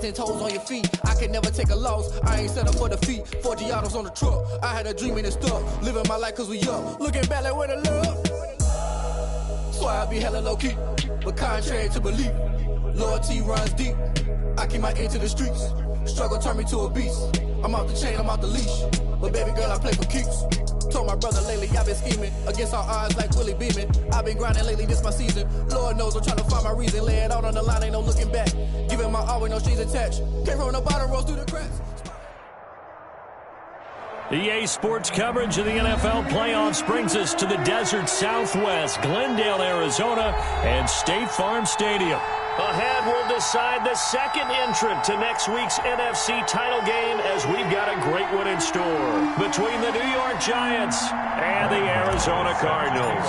10 toes on your feet. I can never take a loss. I ain't set up for defeat. 4 Giottos on the truck. I had a dream and it stuck. Living my life cause we up. Looking back like where the love. So I be hella low key. But contrary to belief, loyalty runs deep. I keep my ear to the streets. Struggle turned me to a beast. I'm off the chain, I'm off the leash. But baby girl, I play for keeps. Told my brother lately, I've been scheming. Against all odds like Willie Beeman. I've been grinding lately, this my season. Lord knows I'm trying to find my reason. Lay it out on the line, ain't no looking back. Giving my all with no strings attached. Came from the bottom, rose through the cracks. EA Sports coverage of the NFL playoffs brings us to the desert Southwest, Glendale, Arizona, and State Farm Stadium. Ahead, we'll decide the second entrant to next week's NFC title game as we've got a great one in store between the New York Giants and the Arizona Cardinals.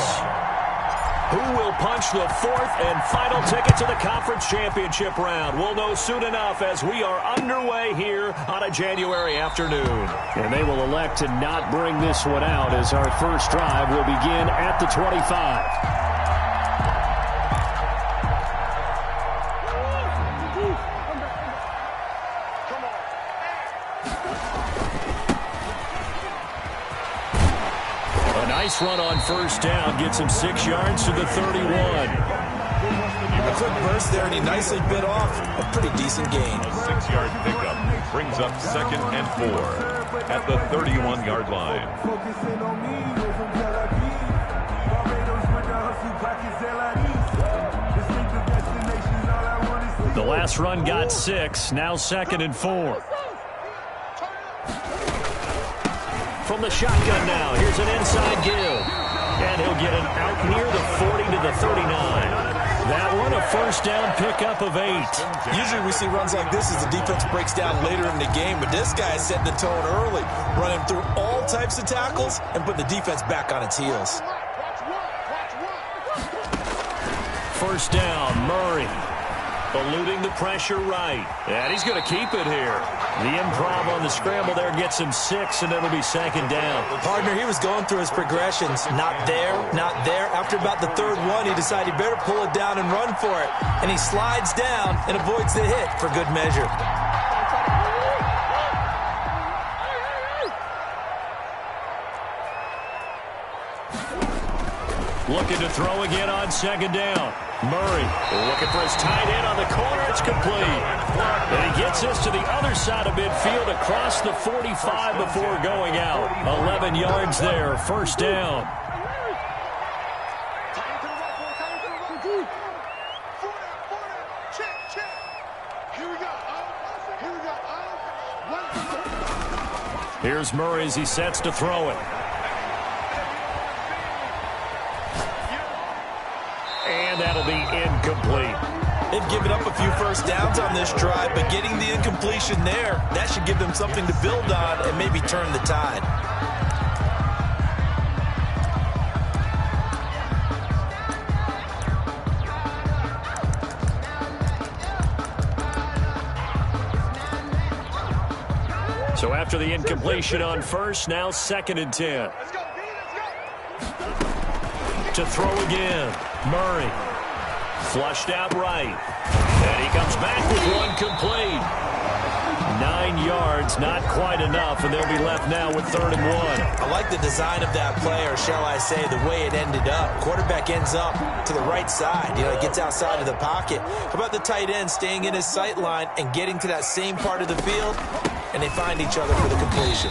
Who will punch the fourth and final ticket to the conference championship round? We'll know soon enough as we are underway here on a January afternoon. And they will elect to not bring this one out as our first drive will begin at the 25. Nice run on first down. Gets him 6 yards to the 31. A quick burst there, and he nicely bit off a pretty decent gain. A 6-yard pickup brings up 2nd and 4 at the 31-yard line. The last run got 6. Now 2nd and 4. From the shotgun now, here's an inside give. And he'll get it out near the 40 to the 39. That one, a first down pickup of 8. Usually we see runs like this as the defense breaks down later in the game, but this guy is setting the tone early, running through all types of tackles and putting the defense back on its heels. First down, Murray. Eluding the pressure right. And he's going to keep it here. The improv on the scramble there gets him 6, and it'll be 2nd down. Partner, he was going through his progressions. Not there, not there. After about the 3rd one, he decided he better pull it down and run for it. And he slides down and avoids the hit for good measure. Looking to throw again on 2nd down. Murray looking for his tight end on the corner. It's complete. And he gets us to the other side of midfield across the 45 before going out. 11 yards there. First down. Here's Murray as he sets to throw it. And that'll be incomplete. They've given up a few first downs on this drive, but getting the incompletion there, that should give them something to build on and maybe turn the tide. So after the incompletion on first, now 2nd and 10. To throw again. Murray. Flushed out right. And he comes back with one complete. 9 yards, not quite enough, and they'll be left now with 3rd and 1. I like the design of that play, or shall I say the way it ended up. Quarterback ends up to the right side. He gets outside of the pocket. How about the tight end staying in his sight line and getting to that same part of the field? And they find each other for the completion.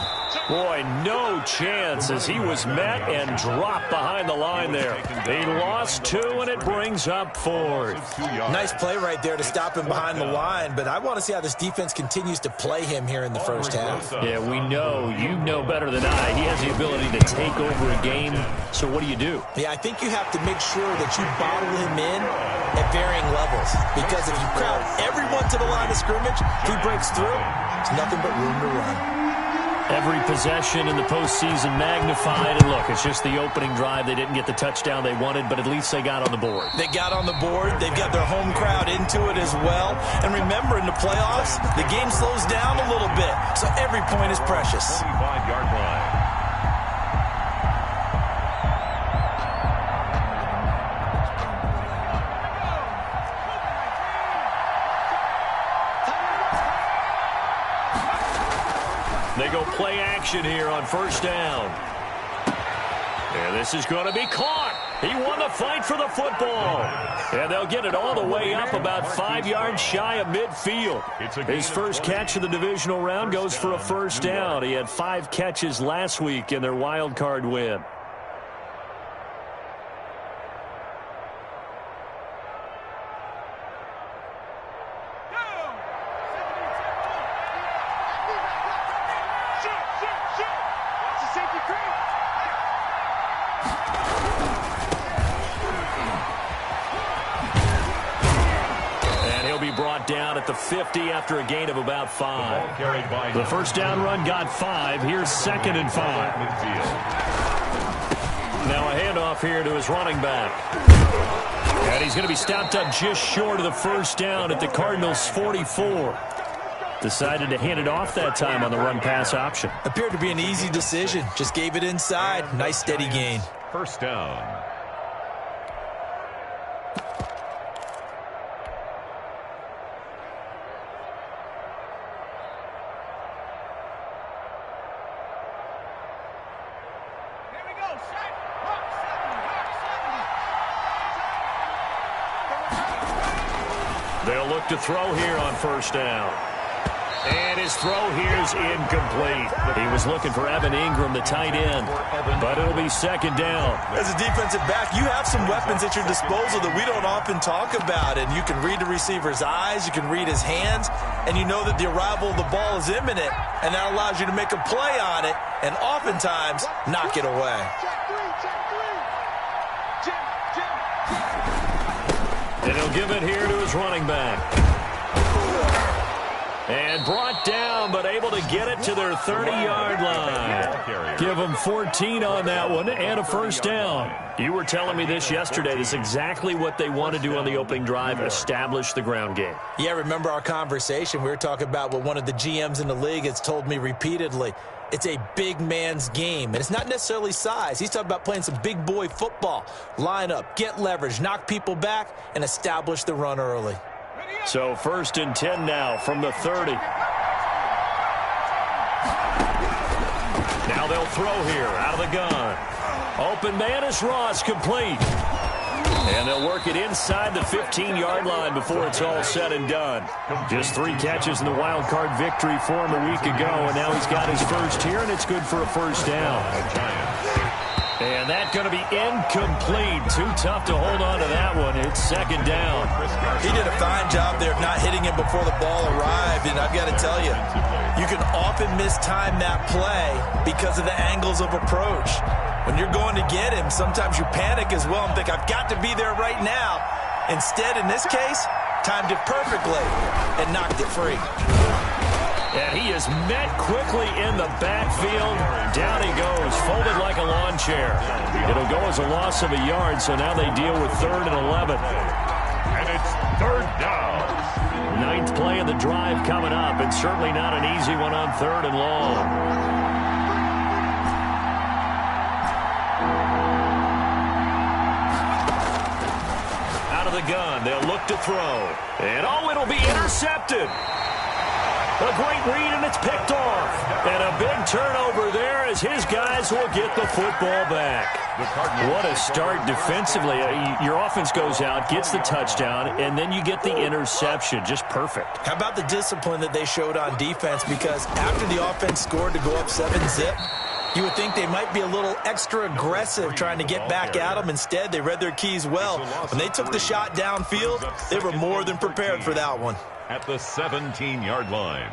Boy, no chance as he was met and dropped behind the line there. He lost 2, and it brings up 4th. Nice play right there to stop him behind the line, but I want to see how this defense continues to play him here in the first half. Yeah, we know. You know better than I. He has the ability to take over a game. So what do you do? Yeah, I think you have to make sure that you bottle him in at varying levels, because if you crowd everyone to the line of scrimmage, if he breaks through, there's nothing but room to run. Every possession in the postseason magnified. And look, it's just the opening drive. They didn't get the touchdown they wanted, but at least they got on the board. They got on the board. They've got their home crowd into it as well. And remember, in the playoffs, the game slows down a little bit, so every point is precious. 25-yard line. They go play action here on first down. And this is going to be caught. He won the fight for the football. And they'll get it all the way up about 5 yards shy of midfield. His first catch of the divisional round goes for a first down. He had 5 catches last week in their wild card win. Down at the 50 after a gain of about 5. The first down run got 5. Here's 2nd and 5. Now a handoff here to his running back. And he's going to be stopped up just short of the first down at the Cardinals' 44. Decided to hand it off that time on the run-pass option. Appeared to be an easy decision. Just gave it inside. Nice steady gain. First down. They'll look to throw here on first down. And his throw here is incomplete. He was looking for Evan Ingram, the tight end, but it'll be 2nd down. As a defensive back, you have some weapons at your disposal that we don't often talk about, and you can read the receiver's eyes, you can read his hands, and you know that the arrival of the ball is imminent, and that allows you to make a play on it and oftentimes knock it away. And he'll give it here to his running back. And brought down, but able to get it to their 30-yard line. Give them 14 on that one and a first down. You were telling me this yesterday. This is exactly what they want to do on the opening drive, establish the ground game. Yeah, remember our conversation. We were talking about what one of the GMs in the league has told me repeatedly. It's a big man's game, and it's not necessarily size. He's talking about playing some big boy football. Line up, get leverage, knock people back, and establish the run early. So 1st and 10 now from the 30. Now they'll throw here out of the gun. Open man is Ross, complete. And they'll work it inside the 15-yard line before it's all said and done. Just 3 catches in the wild card victory for him a week ago, and now he's got his first here, and it's good for a first down. And that's going to be incomplete. Too tough to hold on to that one. It's 2nd down. He did a fine job there of not hitting him before the ball arrived, and I've got to tell you, you can often mistime that play because of the angles of approach. When you're going to get him, sometimes you panic as well and think, I've got to be there right now. Instead, in this case, timed it perfectly and knocked it free. And he is met quickly in the backfield. Down he goes, folded like a lawn chair. It'll go as a loss of a yard, so now they deal with 3rd and 11. And it's 3rd down. 9th play of the drive coming up, and certainly not an easy one on 3rd and long. The gun. They'll look to throw. And it'll be intercepted. A great read, and it's picked off. And a big turnover there as his guys will get the football back. What a start defensively. Your offense goes out, gets the touchdown, and then you get the interception. Just perfect. How about the discipline that they showed on defense? Because after the offense scored to go up 7-zip, you would think they might be a little extra aggressive trying to get back at them. Instead, they read their keys well. When they took the shot downfield, they were more than prepared for that one. At the 17-yard line.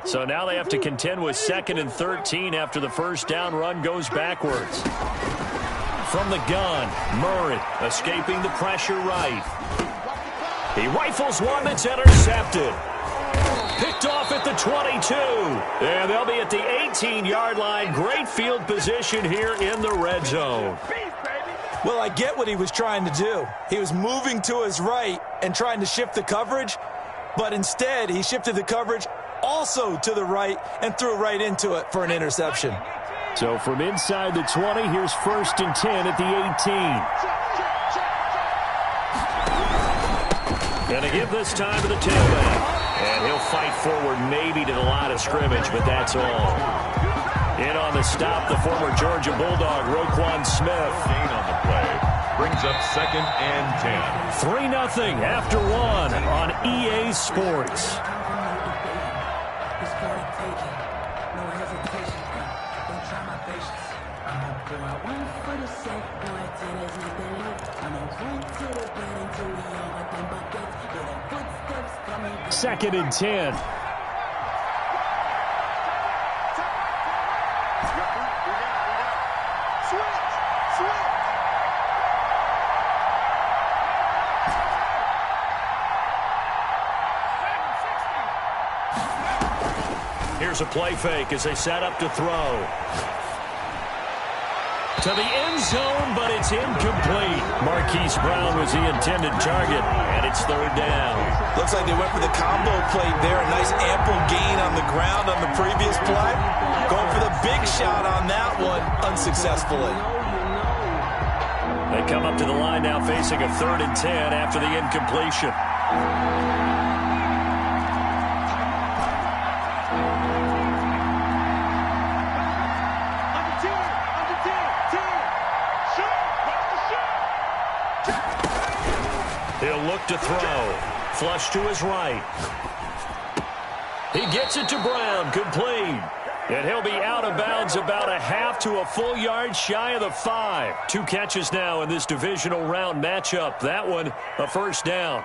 So now they have to contend with 2nd and 13 after the first down run goes backwards. From the gun, Murray escaping the pressure right. He rifles one that's intercepted. Picked off at the 22. And they'll be at the 18-yard line. Great field position here in the red zone. Well, I get what he was trying to do. He was moving to his right and trying to shift the coverage, but instead he shifted the coverage also to the right and threw right into it for an interception. So from inside the 20, here's 1st and 10 at the 18. Gonna give this time to the tailback. And he'll fight forward maybe to the line of scrimmage, but that's all. In on the stop, the former Georgia Bulldog, Roquan Smith. Gain on the play brings up 2nd and 10. 3-0 after 1 on EA Sports. Second and 10. Here's a play fake as they set up to throw. To the end zone, but it's incomplete. Marquise Brown was the intended target, and it's 3rd down. Looks like they went for the combo play there. A nice ample gain on the ground on the previous play. Going for the big shot on that one, unsuccessfully. They come up to the line now facing a 3rd and 10 after the incompletion. He'll look to throw. Flush to his right. He gets it to Brown. Complete. And he'll be out of bounds about a half to a full yard shy of the 5. 2 catches now in this divisional round matchup. That one, a 1st down.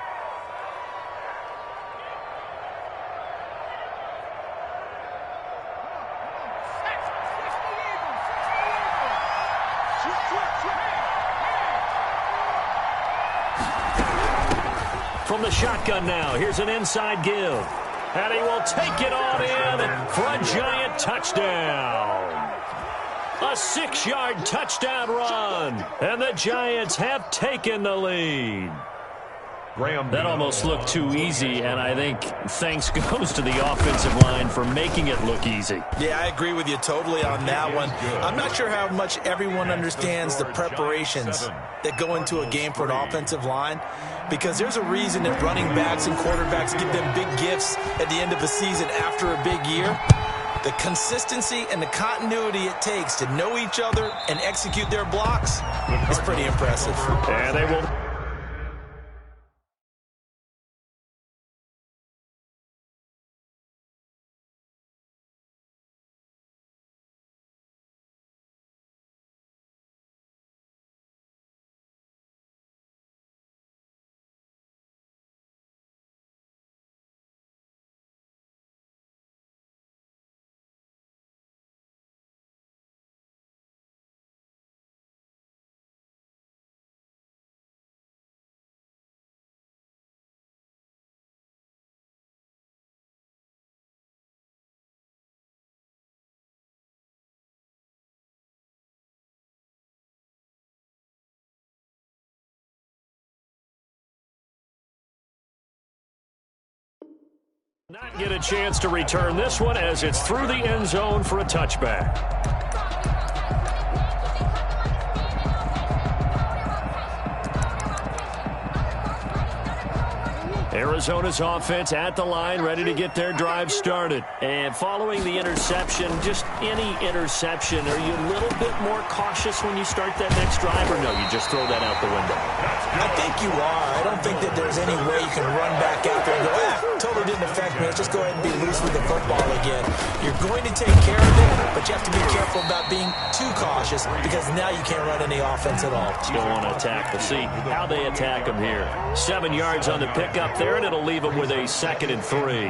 From the shotgun now, here's an inside give. And he will take it on in for a giant touchdown. A 6-yard touchdown run. And the Giants have taken the lead. That almost looked too easy, and I think thanks goes to the offensive line for making it look easy. Yeah, I agree with you totally on that one. I'm not sure how much everyone understands the preparations that go into a game for an offensive line, because there's a reason that running backs and quarterbacks give them big gifts at the end of the season after a big year. The consistency and the continuity it takes to know each other and execute their blocks is pretty impressive. And they will... Not get a chance to return this one as it's through the end zone for a touchback. Arizona's offense at the line, ready to get their drive started. And following the interception, just any interception, are you a little bit more cautious when you start that next drive, or no, you just throw that out the window? I think you are. I don't think that there's any way you can run back out there and go, totally didn't affect me. Let's just go ahead and be loose with the football again. You're going to take care of it, but you have to be careful about being too cautious because now you can't run any offense at all. You don't want to attack. We'll see how they attack them here. 7 yards on the pickup there, and it'll leave them with a 2nd and 3.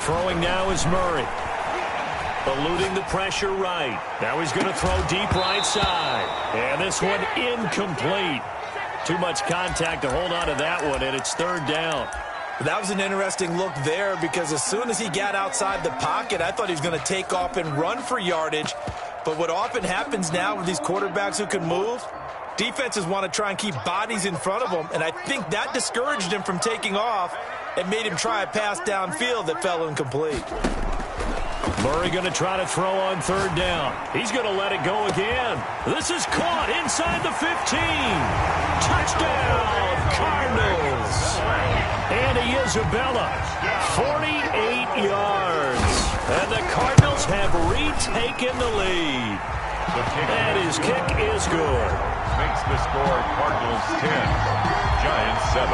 Throwing now is Murray. Eluding the pressure right. Now he's going to throw deep right side. And this one incomplete. Too much contact to hold on to that one, and it's 3rd down. That was an interesting look there because as soon as he got outside the pocket, I thought he was going to take off and run for yardage. But what often happens now with these quarterbacks who can move, defenses want to try and keep bodies in front of them, and I think that discouraged him from taking off and made him try a pass downfield that fell incomplete. Murray going to try to throw on third down. He's going to let it go again. This is caught inside the 15. Touchdown, Cardinals. Andy Isabella, 48 yards. And the Cardinals have retaken the lead. And his kick is good. Makes the score Cardinals 10, Giants 7.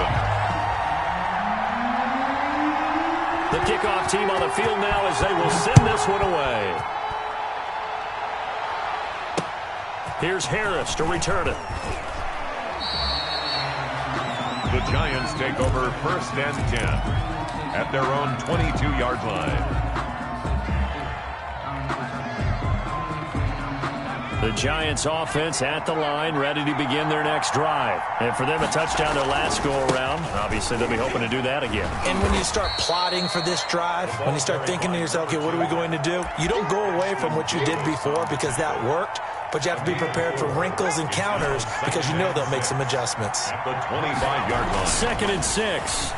The kickoff team on the field now as they will send this one away. Here's Harris to return it. The Giants take over 1st and 10 at their own 22-yard line. The Giants offense at the line, ready to begin their next drive. And for them, a touchdown their last go-around. Obviously, they'll be hoping to do that again. And when you start plotting for this drive, when you start thinking to yourself, okay, what are we going to do? You don't go away from what you did before because that worked, but you have to be prepared for wrinkles and counters because you know they'll make some adjustments. At the 25-yard line. 2nd and 6.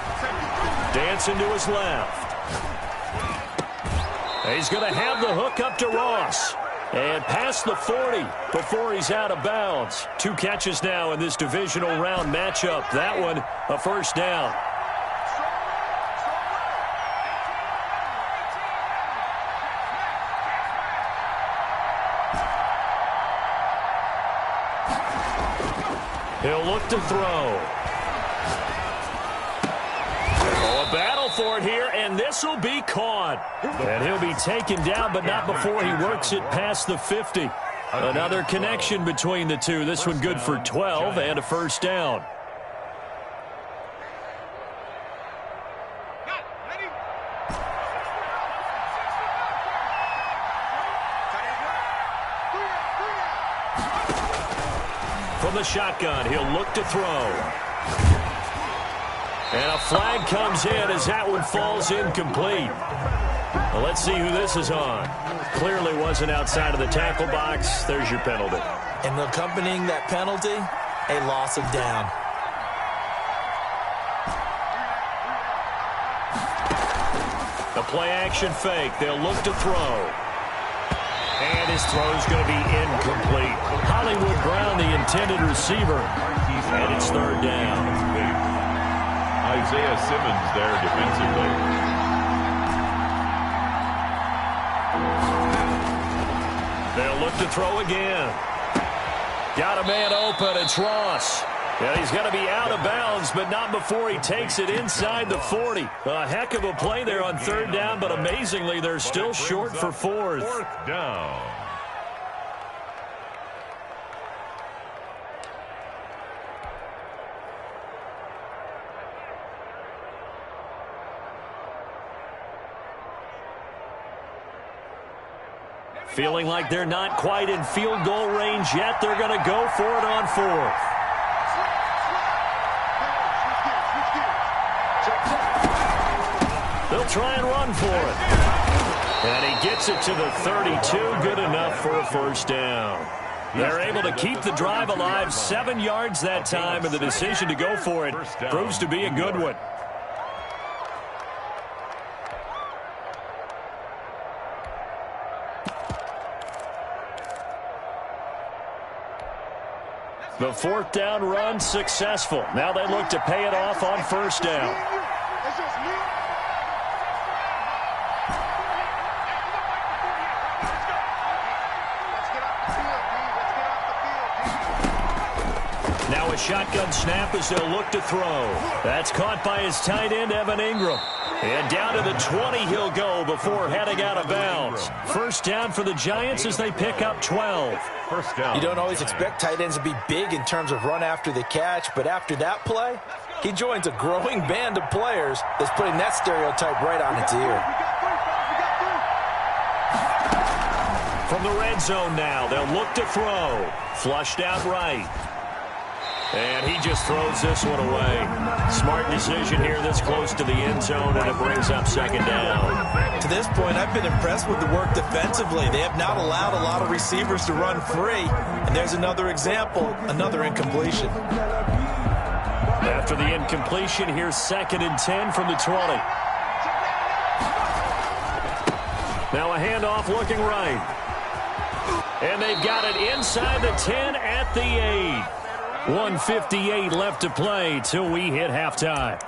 Dancing to his left. He's going to have the hook up to Ross. And past the 40 before he's out of bounds. 2 catches now in this divisional round matchup. That one, a first down. He'll look to throw. A battle for it here, and this will be caught. And he'll be taken down, but not before he works it past the 50. Another connection between the two. This one good for 12 and a first down. From the shotgun, he'll look to throw. And a flag comes in as that one falls incomplete. Well, let's see who this is on. Clearly wasn't outside of the tackle box. There's your penalty. And accompanying that penalty, a loss of down. The play-action fake. They'll look to throw. And his throw's going to be incomplete. Hollywood Brown, the intended receiver. And it's third down. Isaiah Simmons there defensively. They'll look to throw again. Got a man open. It's Ross. And he's going to be out of bounds, but not before he takes it inside the 40. A heck of a play there on third down, but amazingly, they're still short for fourth. Fourth down. Feeling like they're not quite in field goal range yet. They're going to go for it on fourth. They'll try and run for it. And he gets it to the 32. Good enough for a first down. They're able to keep the drive alive. 7 yards that time, and the decision to go for it proves to be a good one. The fourth down run successful. Now they look to pay it off on first down. Now a shotgun snap as they'll look to throw. That's caught by his tight end, Evan Ingram. And down to the 20 he'll go before heading out of bounds. First down for the Giants as they pick up 12. First down. You don't always expect tight ends to be big in terms of run after the catch, but after that play, he joins a growing band of players that's putting that stereotype right on its ear. From the red zone now, they'll look to throw. Flushed out right. And he just throws this one away. Smart decision here this close to the end zone, and it brings up second down. To this point, I've been impressed with the work defensively. They have not allowed a lot of receivers to run free. And there's another example, another incompletion. After the incompletion, here's 2nd and 10 from the 20. Now a handoff looking right. And they've got it inside the 10 at the 8. 1:58 left to play till we hit halftime.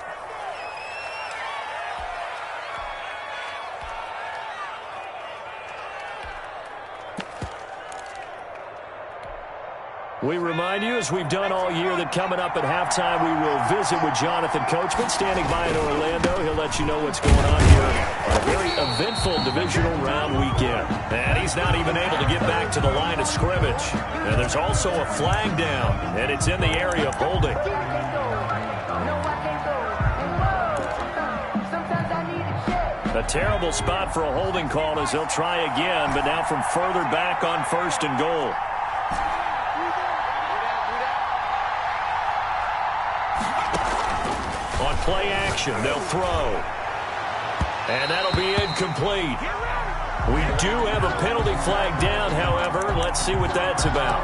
We remind you, as we've done all year, that coming up at halftime, we will visit with Jonathan Coachman, standing by in Orlando. He'll let you know what's going on here on a very eventful divisional round weekend. And he's not even able to get back to the line of scrimmage. And there's also a flag down, and it's in the area of holding. A terrible spot for a holding call as they'll try again, but now from further back on 1st and goal. On play action, they'll throw. And that'll be incomplete. We do have a penalty flag down, however. Let's see what that's about.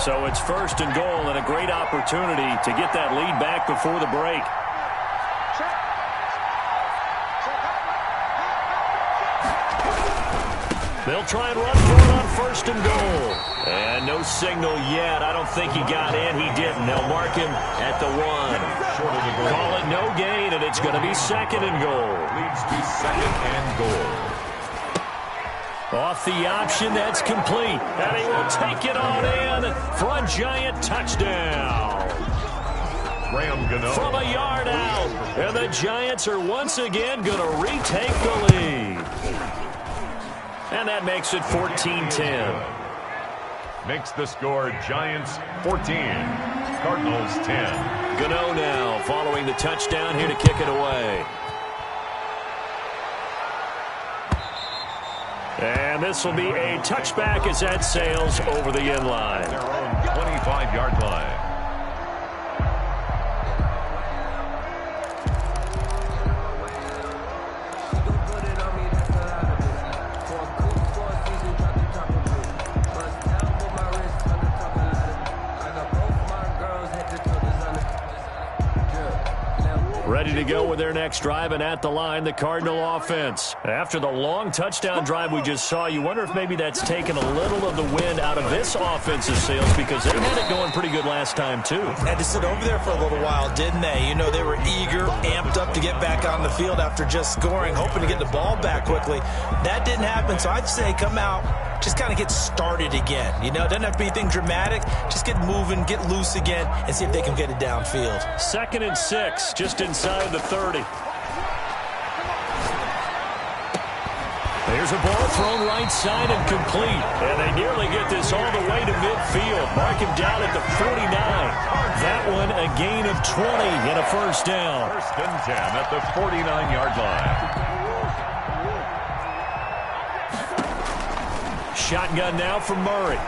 So it's 1st and goal and a great opportunity to get that lead back before the break. They'll try and run for it on 1st and goal. And no signal yet. I don't think he got in. He didn't. They'll mark him at the 1. Call it no gain, and it's going to be 2nd and goal. Leads to 2nd and goal. Off the option, that's complete. And he will take it on in for a Giant touchdown. From a yard out. And the Giants are once again going to retake the lead. And that makes it 14-10. Makes the score Giants 14, Cardinals 10. Gano now following the touchdown here to kick it away. And this will be a touchback as that sails over the end line. Their own 25-yard line. Ready to go with their next drive, and at the line, the Cardinal offense. After the long touchdown drive we just saw, you wonder if maybe that's taken a little of the wind out of this offensive sails, because they had it going pretty good last time, too. Had to sit over there for a little while, didn't they? You know, they were eager, amped up to get back on the field after just scoring, hoping to get the ball back quickly. That didn't happen, so I'd say come out, just kind of get started again. You know, it doesn't have to be anything dramatic. Just get moving, get loose again, and see if they can get it downfield. 2nd and 6, just inside the 30. There's a ball thrown right side and complete. And they nearly get this all the way to midfield. Mark him down at the 49. That one a gain of 20 and a 1st down. 1st and 10 at the 49-yard line. Shotgun now from Murray.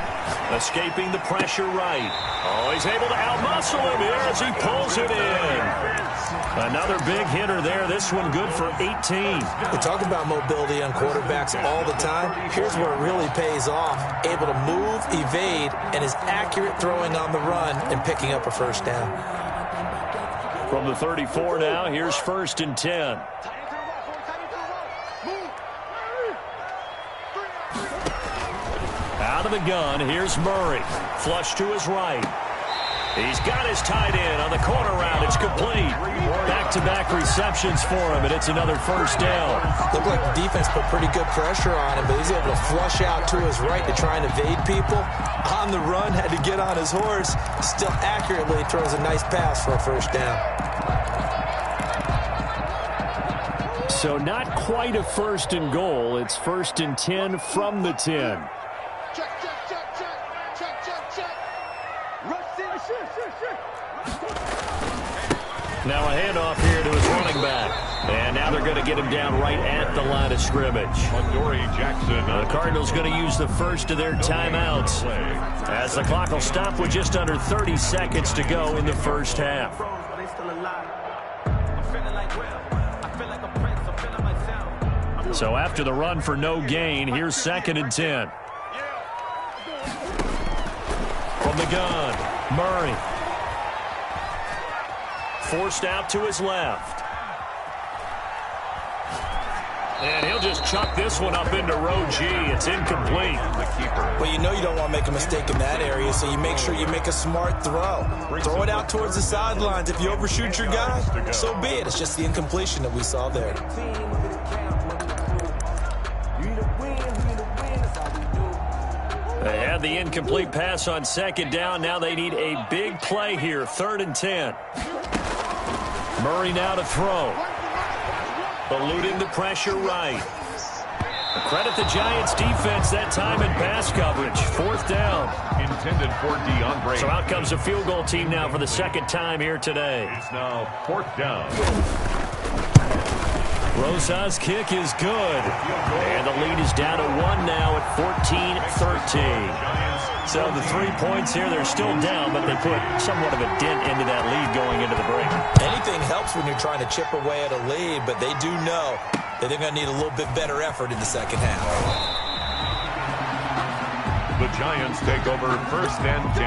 Escaping the pressure right. Oh, he's able to outmuscle him here as he pulls it in. Another big hitter there. This one good for 18. We talk about mobility on quarterbacks all the time. Here's where it really pays off. Able to move, evade, and is accurate throwing on the run and picking up a 1st down. From the 34 now, here's 1st and 10. Out of the gun, here's Murray. Flush to his right. He's got his tight end on the corner route. It's complete. Back-to-back receptions for him, and it's another 1st down. Looked like the defense put pretty good pressure on him, but he's able to flush out to his right to try and evade people. On the run, had to get on his horse. Still accurately throws a nice pass for a 1st down. So not quite a 1st and goal. It's 1st and 10 from the 10. Now a handoff here to his running back. And now they're going to get him down right at the line of scrimmage. The Cardinals going to use the first of their timeouts, as the clock will stop with just under 30 seconds to go in the 1st half. So after the run for no gain, here's 2nd and 10. From the gun, Murray. forced out to his left. And he'll just chuck this one up into row G. It's incomplete. Well, you know you don't want to make a mistake in that area, so you make sure you make a smart throw. Throw it out towards the sidelines. If you overshoot your guy, so be it. It's just the incompletion that we saw there. They had the incomplete pass on second down. Now they need a big play here. 3rd and 10. Murray now to throw. Eluding the pressure right. Credit the Giants defense that time in pass coverage. 4th down. Intended for DeAndre. So out comes a field goal team now for the second time here today. It's now 4th down. Rosa's kick is good. And the lead is down to 1 now at 14-13. So the 3 points here, they're still down, but they put somewhat of a dent into that lead going into the break. Anything helps when you're trying to chip away at a lead, but they do know that they're going to need a little bit better effort in the second half. The Giants take over 1st and 10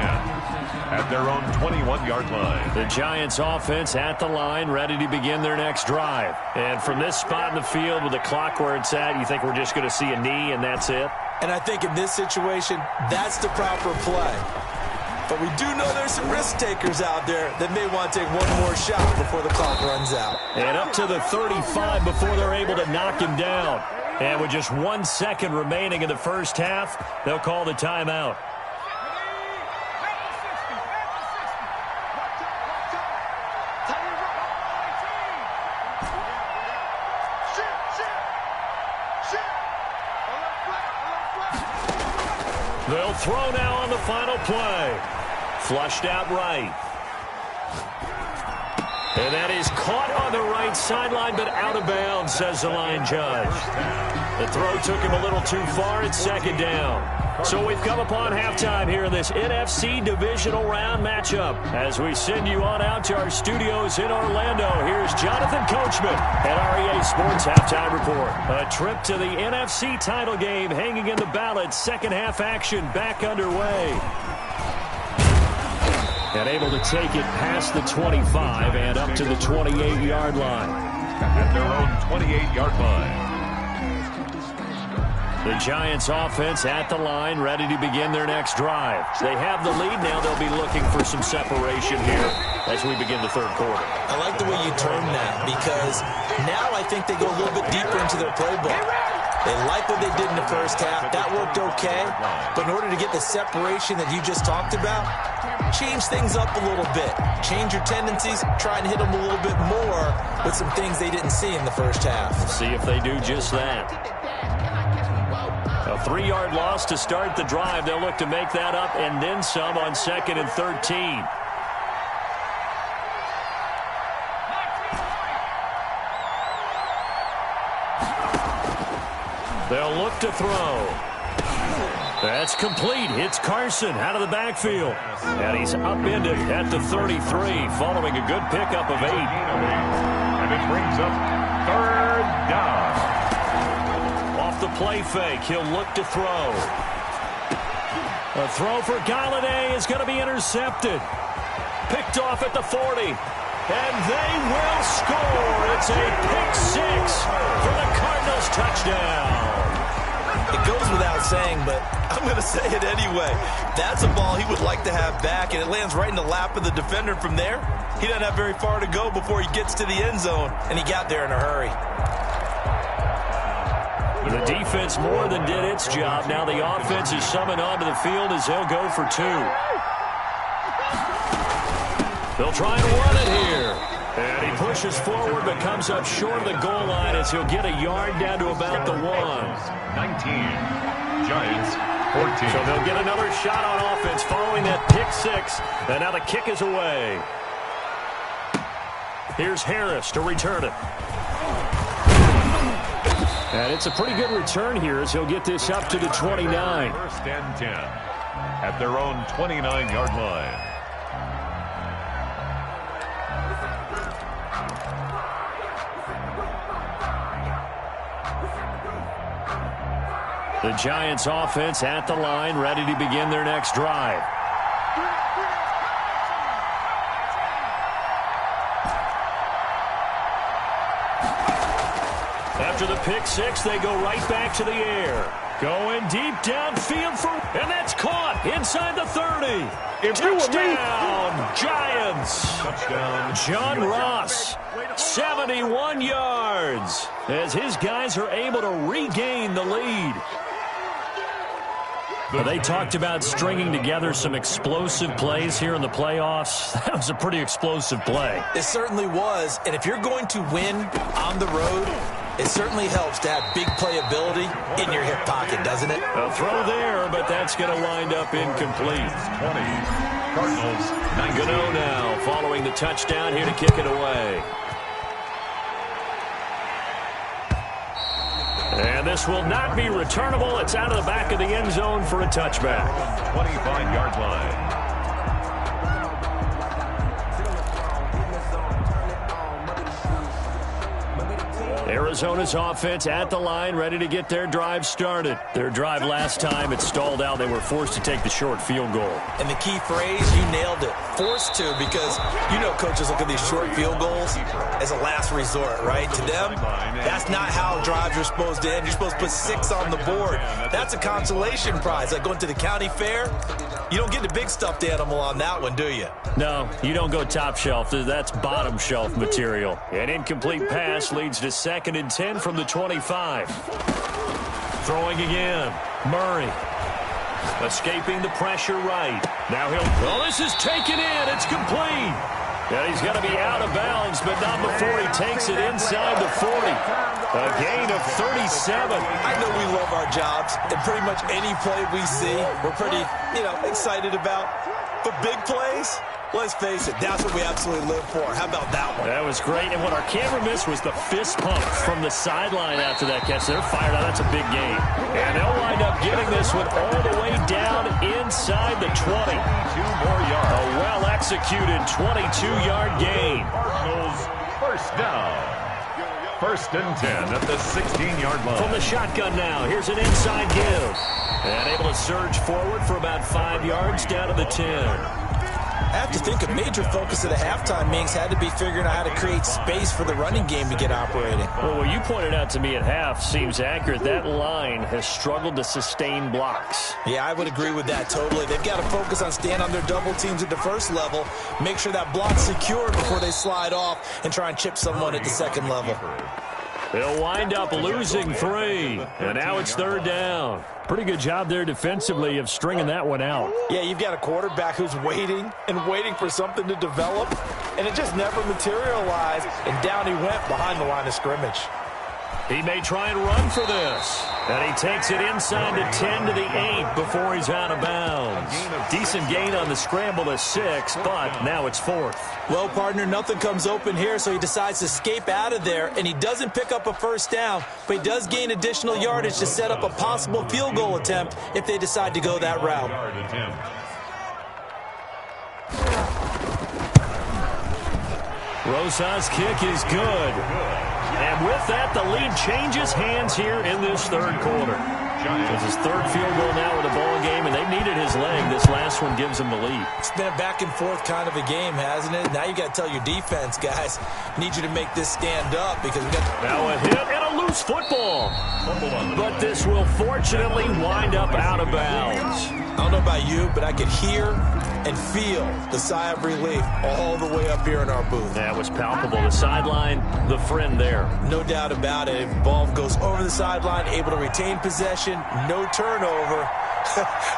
at their own 21-yard line. The Giants offense at the line, ready to begin their next drive. And from this spot in the field with the clock where it's at, you think we're just going to see a knee and that's it? And I think in this situation, that's the proper play. But we do know there's some risk takers out there that may want to take one more shot before the clock runs out. And up to the 35 before they're able to knock him down. And with just 1 second remaining in the first half, they'll call the timeout. They'll throw now on the final play. Flushed out right. And that is caught on the right sideline, but out of bounds, says the line judge. The throw took him a little too far. It's 2nd down. So we've come upon halftime here in this NFC divisional round matchup. As we send you on out to our studios in Orlando, here's Jonathan Coachman at REA Sports Halftime Report. A trip to the NFC title game hanging in the balance. Second half action back underway. And able to take it past the 25 and up to the 28-yard line. At their own 28-yard line. The Giants offense at the line, ready to begin their next drive. They have the lead now. They'll be looking for some separation here as we begin the 3rd quarter. I like the way you term that because now I think they go a little bit deeper into their playbook. They like what they did in the first half. That worked okay. But in order to get the separation that you just talked about, change things up a little bit. Change your tendencies. Try and hit them a little bit more with some things they didn't see in the first half. See if they do just that. A 3-yard loss to start the drive. They'll look to make that up and then some on 2nd and 13. They'll look to throw. That's complete. It's Carson out of the backfield. And he's upended at the 33 following a good pickup of 8. And it brings up 3rd down. Off the play fake, he'll look to throw. A throw for Galladay is going to be intercepted. Picked off at the 40. And they will score. It's a pick 6 for the Cardinals touchdown. It goes without saying, but I'm going to say it anyway. That's a ball he would like to have back, and it lands right in the lap of the defender from there. He doesn't have very far to go before he gets to the end zone, and he got there in a hurry. The defense more than did its job. Now the offense is summoned onto the field as they'll go for 2. They'll try and run it here. And he pushes forward but comes up short of the goal line as he'll get a yard down to about the 1. 19. Giants 14. So they'll get another shot on offense following that pick 6. And now the kick is away. Here's Harris to return it. And it's a pretty good return here as he'll get this up to the 29. 1st and 10 at their own 29-yard line. The Giants offense at the line, ready to begin their next drive. After the pick six, they go right back to the air. Going deep downfield and that's caught inside the 30. Touchdown, Giants. Touchdown. John Ross, 71 yards, as his guys are able to regain the lead. They talked about stringing together some explosive plays here in the playoffs. That was a pretty explosive play. It certainly was, and if you're going to win on the road, it certainly helps to have big playability in your hip pocket, doesn't it? A throw there, but that's going to wind up incomplete. 20. Cardinals 19. Gano now following the touchdown here to kick it away. And this will not be returnable. It's out of the back of the end zone for a touchback. 25-yard line. Arizona's offense at the line, ready to get their drive started. Their drive last time, it stalled out. They were forced to take the short field goal. And the key phrase, you nailed it. Forced to, because you know coaches look at these short field goals as a last resort, right? To them, that's not how drives are supposed to end. You're supposed to put 6 on the board. That's a consolation prize. Like going to the county fair, you don't get the big stuffed animal on that one, do you? No, you don't go top shelf. That's bottom shelf material. An incomplete pass leads to 2nd and 10 from the 25. Throwing again. Murray. Escaping the pressure right. Now this is taken in. It's complete. And he's going to be out of bounds, but not before he takes it inside the 40. A gain of 37. I know we love our jobs, and pretty much any play we see, we're pretty, excited about. But big plays, let's face it, that's what we absolutely live for. How about that one? That was great, and what our camera missed was the fist pump from the sideline after that catch. They're fired out. That's a big gain. And they'll wind up getting this one all the way down inside the 20. 2 more yards. A well-executed 22-yard gain. Cardinals first down. 1st and 10 at the 16-yard line. From the shotgun now, here's an inside give. And able to surge forward for about 5 yards down to the 10. I have to think a major focus of the halftime meetings had to be figuring out how to create space for the running game to get operating. Well, what you pointed out to me at half seems accurate. That line has struggled to sustain blocks. Yeah, I would agree with that totally. They've got to focus on staying on their double teams at the first level, make sure that block's secured before they slide off and try and chip someone at the second level. They'll wind up losing 3, and now it's 3rd down. Pretty good job there defensively of stringing that one out. Yeah, you've got a quarterback who's waiting and waiting for something to develop, and it just never materialized, and down he went behind the line of scrimmage. He may try and run for this. And he takes it inside the 10 to the 8 before he's out of bounds. Decent gain on the scramble to 6, but now it's 4th. Well, partner, nothing comes open here, so he decides to escape out of there, and he doesn't pick up a first down, but he does gain additional yardage to set up a possible field goal attempt if they decide to go that route. Rosas' kick is good. And with that, the lead changes hands here in this 3rd quarter. It's his 3rd field goal now with a ball game, and they needed his leg. This last one gives him the lead. It's been a back-and-forth kind of a game, hasn't it? Now you got to tell your defense, guys, need you to make this stand up because we got now a hit and a loose football. But this will fortunately wind up out of bounds. I don't know about you, but I could hear and feel the sigh of relief all the way up here in our booth. That was palpable. The sideline, the friend there. No doubt about it. Ball goes over the sideline, able to retain possession, no turnover.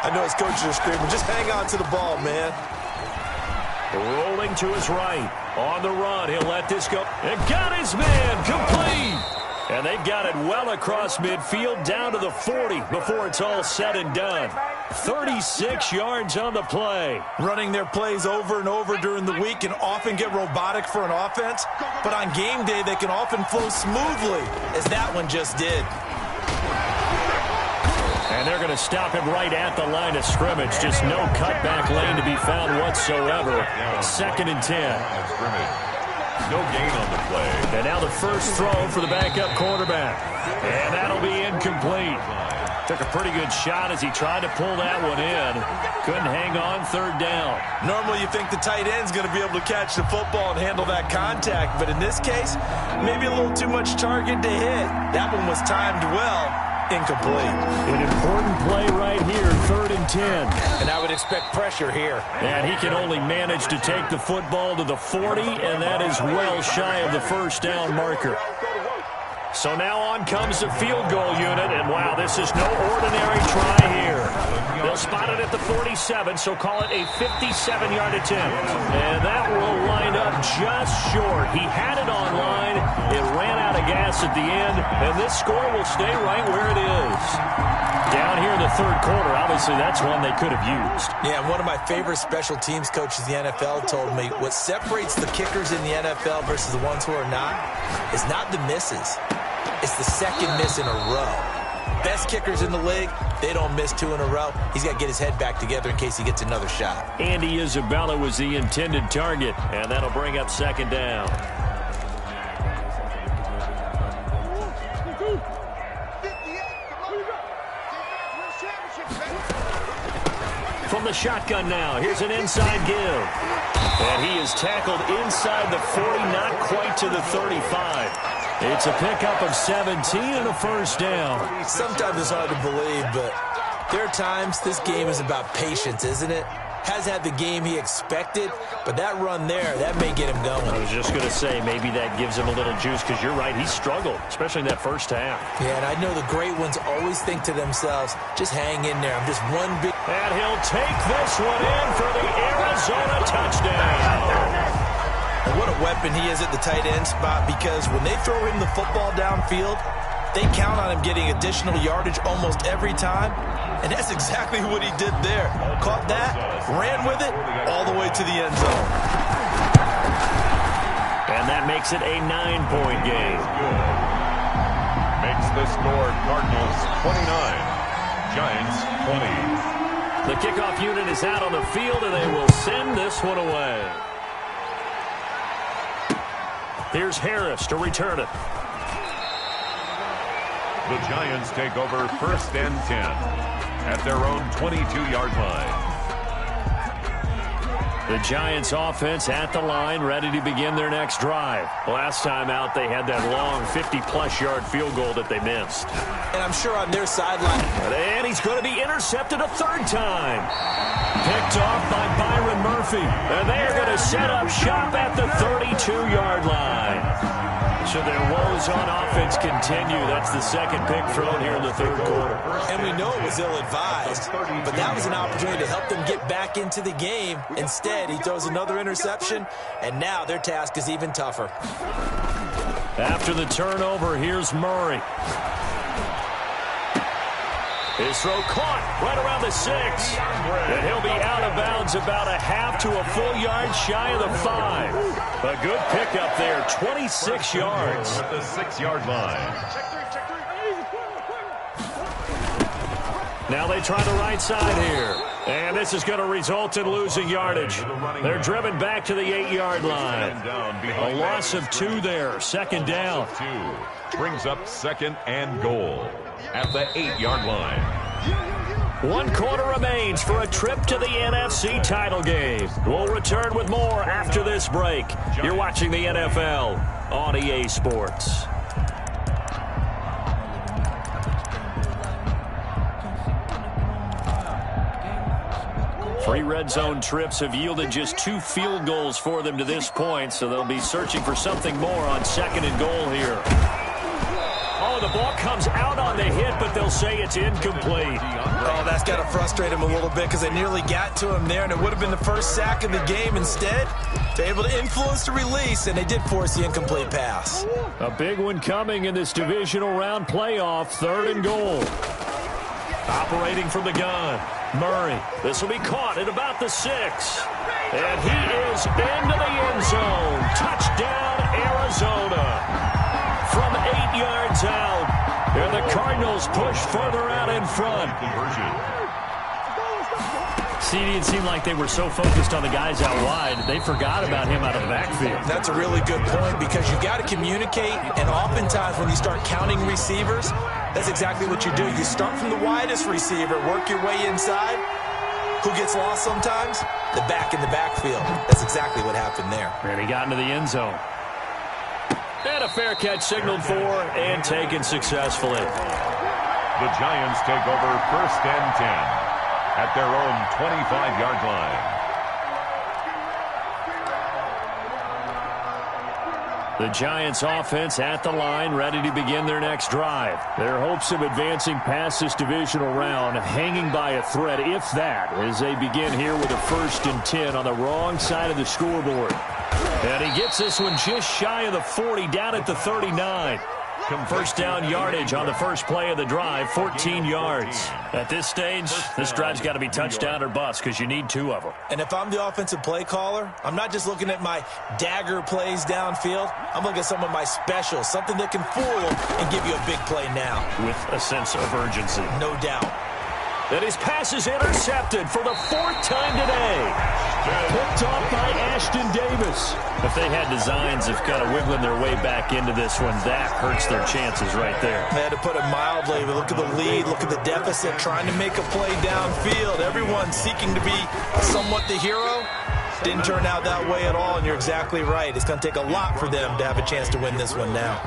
I know his coaches are screaming, just hang on to the ball, man. Rolling to his right. On the run, he'll let this go. And got his man, complete. And they've got it well across midfield down to the 40 before it's all said and done. 36 yards on the play. Running their plays over and over during the week can often get robotic for an offense, but on game day they can often flow smoothly, as that one just did. And they're going to stop him right at the line of scrimmage. Just no cutback lane to be found whatsoever. 2nd and 10. No gain on the play. And now the first throw for the backup quarterback. And that'll be incomplete. Took a pretty good shot as he tried to pull that one in. Couldn't hang on third down. Normally you think the tight end's going to be able to catch the football and handle that contact, but in this case, maybe a little too much target to hit. That one was timed well. Incomplete. An important play right here, 3rd and 10. And I would expect pressure here. And he can only manage to take the football to the 40, and that is well shy of the first down marker. So now on comes the field goal unit, and wow, this is no ordinary try here. They'll spot it at the 47, so call it a 57-yard attempt. And that will line up just short. He had it on line. It ran out of gas at the end, and this score will stay right where it is. Down here in the third quarter, obviously that's one they could have used. Yeah, one of my favorite special teams coaches in the NFL told me what separates the kickers in the NFL versus the ones who are not is not the misses. It's the second miss in a row. Best kickers in the league, they don't miss 2 in a row. He's got to get his head back together in case he gets another shot. Andy Isabella was the intended target, and that'll bring up 2nd down. From the shotgun now, here's an inside give. And he is tackled inside the 40, not quite to the 35. It's a pickup of 17 and a first down. Sometimes it's hard to believe, but there are times this game is about patience, isn't it? Hasn't had the game he expected, but that run there, that may get him going. I was just going to say, maybe that gives him a little juice, because you're right, he struggled, especially in that first half. Yeah, and I know the great ones always think to themselves, just hang in there. I'm just one big... And he'll take this one in for the Arizona touchdown. And what a weapon he is at the tight end spot, because when they throw him the football downfield, they count on him getting additional yardage almost every time. And that's exactly what he did there. Caught that, ran with it, all the way to the end zone. And that makes it a 9-point game. Makes the score Cardinals 29, Giants 20. The kickoff unit is out on the field, and they will send this one away. Here's Harris to return it. The Giants take over 1st and 10 at their own 22-yard line. The Giants offense at the line, ready to begin their next drive. Last time out, they had that long 50-plus yard field goal that they missed. And I'm sure on their sideline. And he's going to be intercepted a 3rd time. Picked off by Byron Murphy. And they are going to set up shop at the 32-yard line. So their woes on offense continue. That's the 2nd pick thrown here in the 3rd quarter. And we know it was ill-advised, but that was an opportunity to help them get back into the game. Instead, he throws another interception, and now their task is even tougher. After the turnover, here's Murray. His throw caught right around the 6. And he'll be out of bounds about a half to a full yard shy of the 5. A good pickup there, 26 yards. At the 6-yard line. Now they try the right side here. And this is going to result in losing yardage. They're driven back to the 8-yard line. A loss of 2 there, 2nd down. 2 brings up 2nd and goal at the 8-yard line. 1 quarter remains for a trip to the NFC title game. We'll return with more after this break. You're watching the NFL on EA Sports. 3 red zone trips have yielded just 2 field goals for them to this point, so they'll be searching for something more on 2nd and goal here. Oh, the ball comes out on the hit, but they'll say it's incomplete. Oh, that's got to frustrate him a little bit because they nearly got to him there, and it would have been the first sack of the game. Instead, they're able to influence the release, and they did force the incomplete pass. A big one coming in this divisional round playoff, 3rd and goal. Operating from the gun, Murray. This will be caught at about the 6. And he is into the end zone. Touchdown, Arizona. From 8 yards out. And the Cardinals push further out in front. See, it seemed like they were so focused on the guys out wide, they forgot about him out of the backfield. That's a really good point because you got to communicate, and oftentimes when you start counting receivers, That's exactly what you do. You start from the widest receiver, work your way inside. Who gets lost sometimes? The back in the backfield. That's exactly what happened there. And he got into the end zone. And a fair catch signaled for and taken successfully. The Giants take over 1st and 10 at their own 25-yard line. The Giants offense at the line, ready to begin their next drive. Their hopes of advancing past this divisional round hanging by a thread, if that, as they begin here with a 1st and 10 on the wrong side of the scoreboard. And he gets this one just shy of the 40, down at the 39. First down yardage on the first play of the drive, 14 yards. At this stage, this drive's got to be touchdown or bust because you need 2 of them. And if I'm the offensive play caller, I'm not just looking at my dagger plays downfield. I'm looking at some of my specials, something that can fool them and give you a big play now. With a sense of urgency. No doubt. And his pass is intercepted for the 4th time today. Picked off by Ashton Davis. If they had designs of kind of wiggling their way back into this one, that hurts their chances right there. They had to put it mildly, but look at the lead, look at the deficit, trying to make a play downfield. Everyone seeking to be somewhat the hero. Didn't turn out that way at all, and you're exactly right. It's going to take a lot for them to have a chance to win this one now.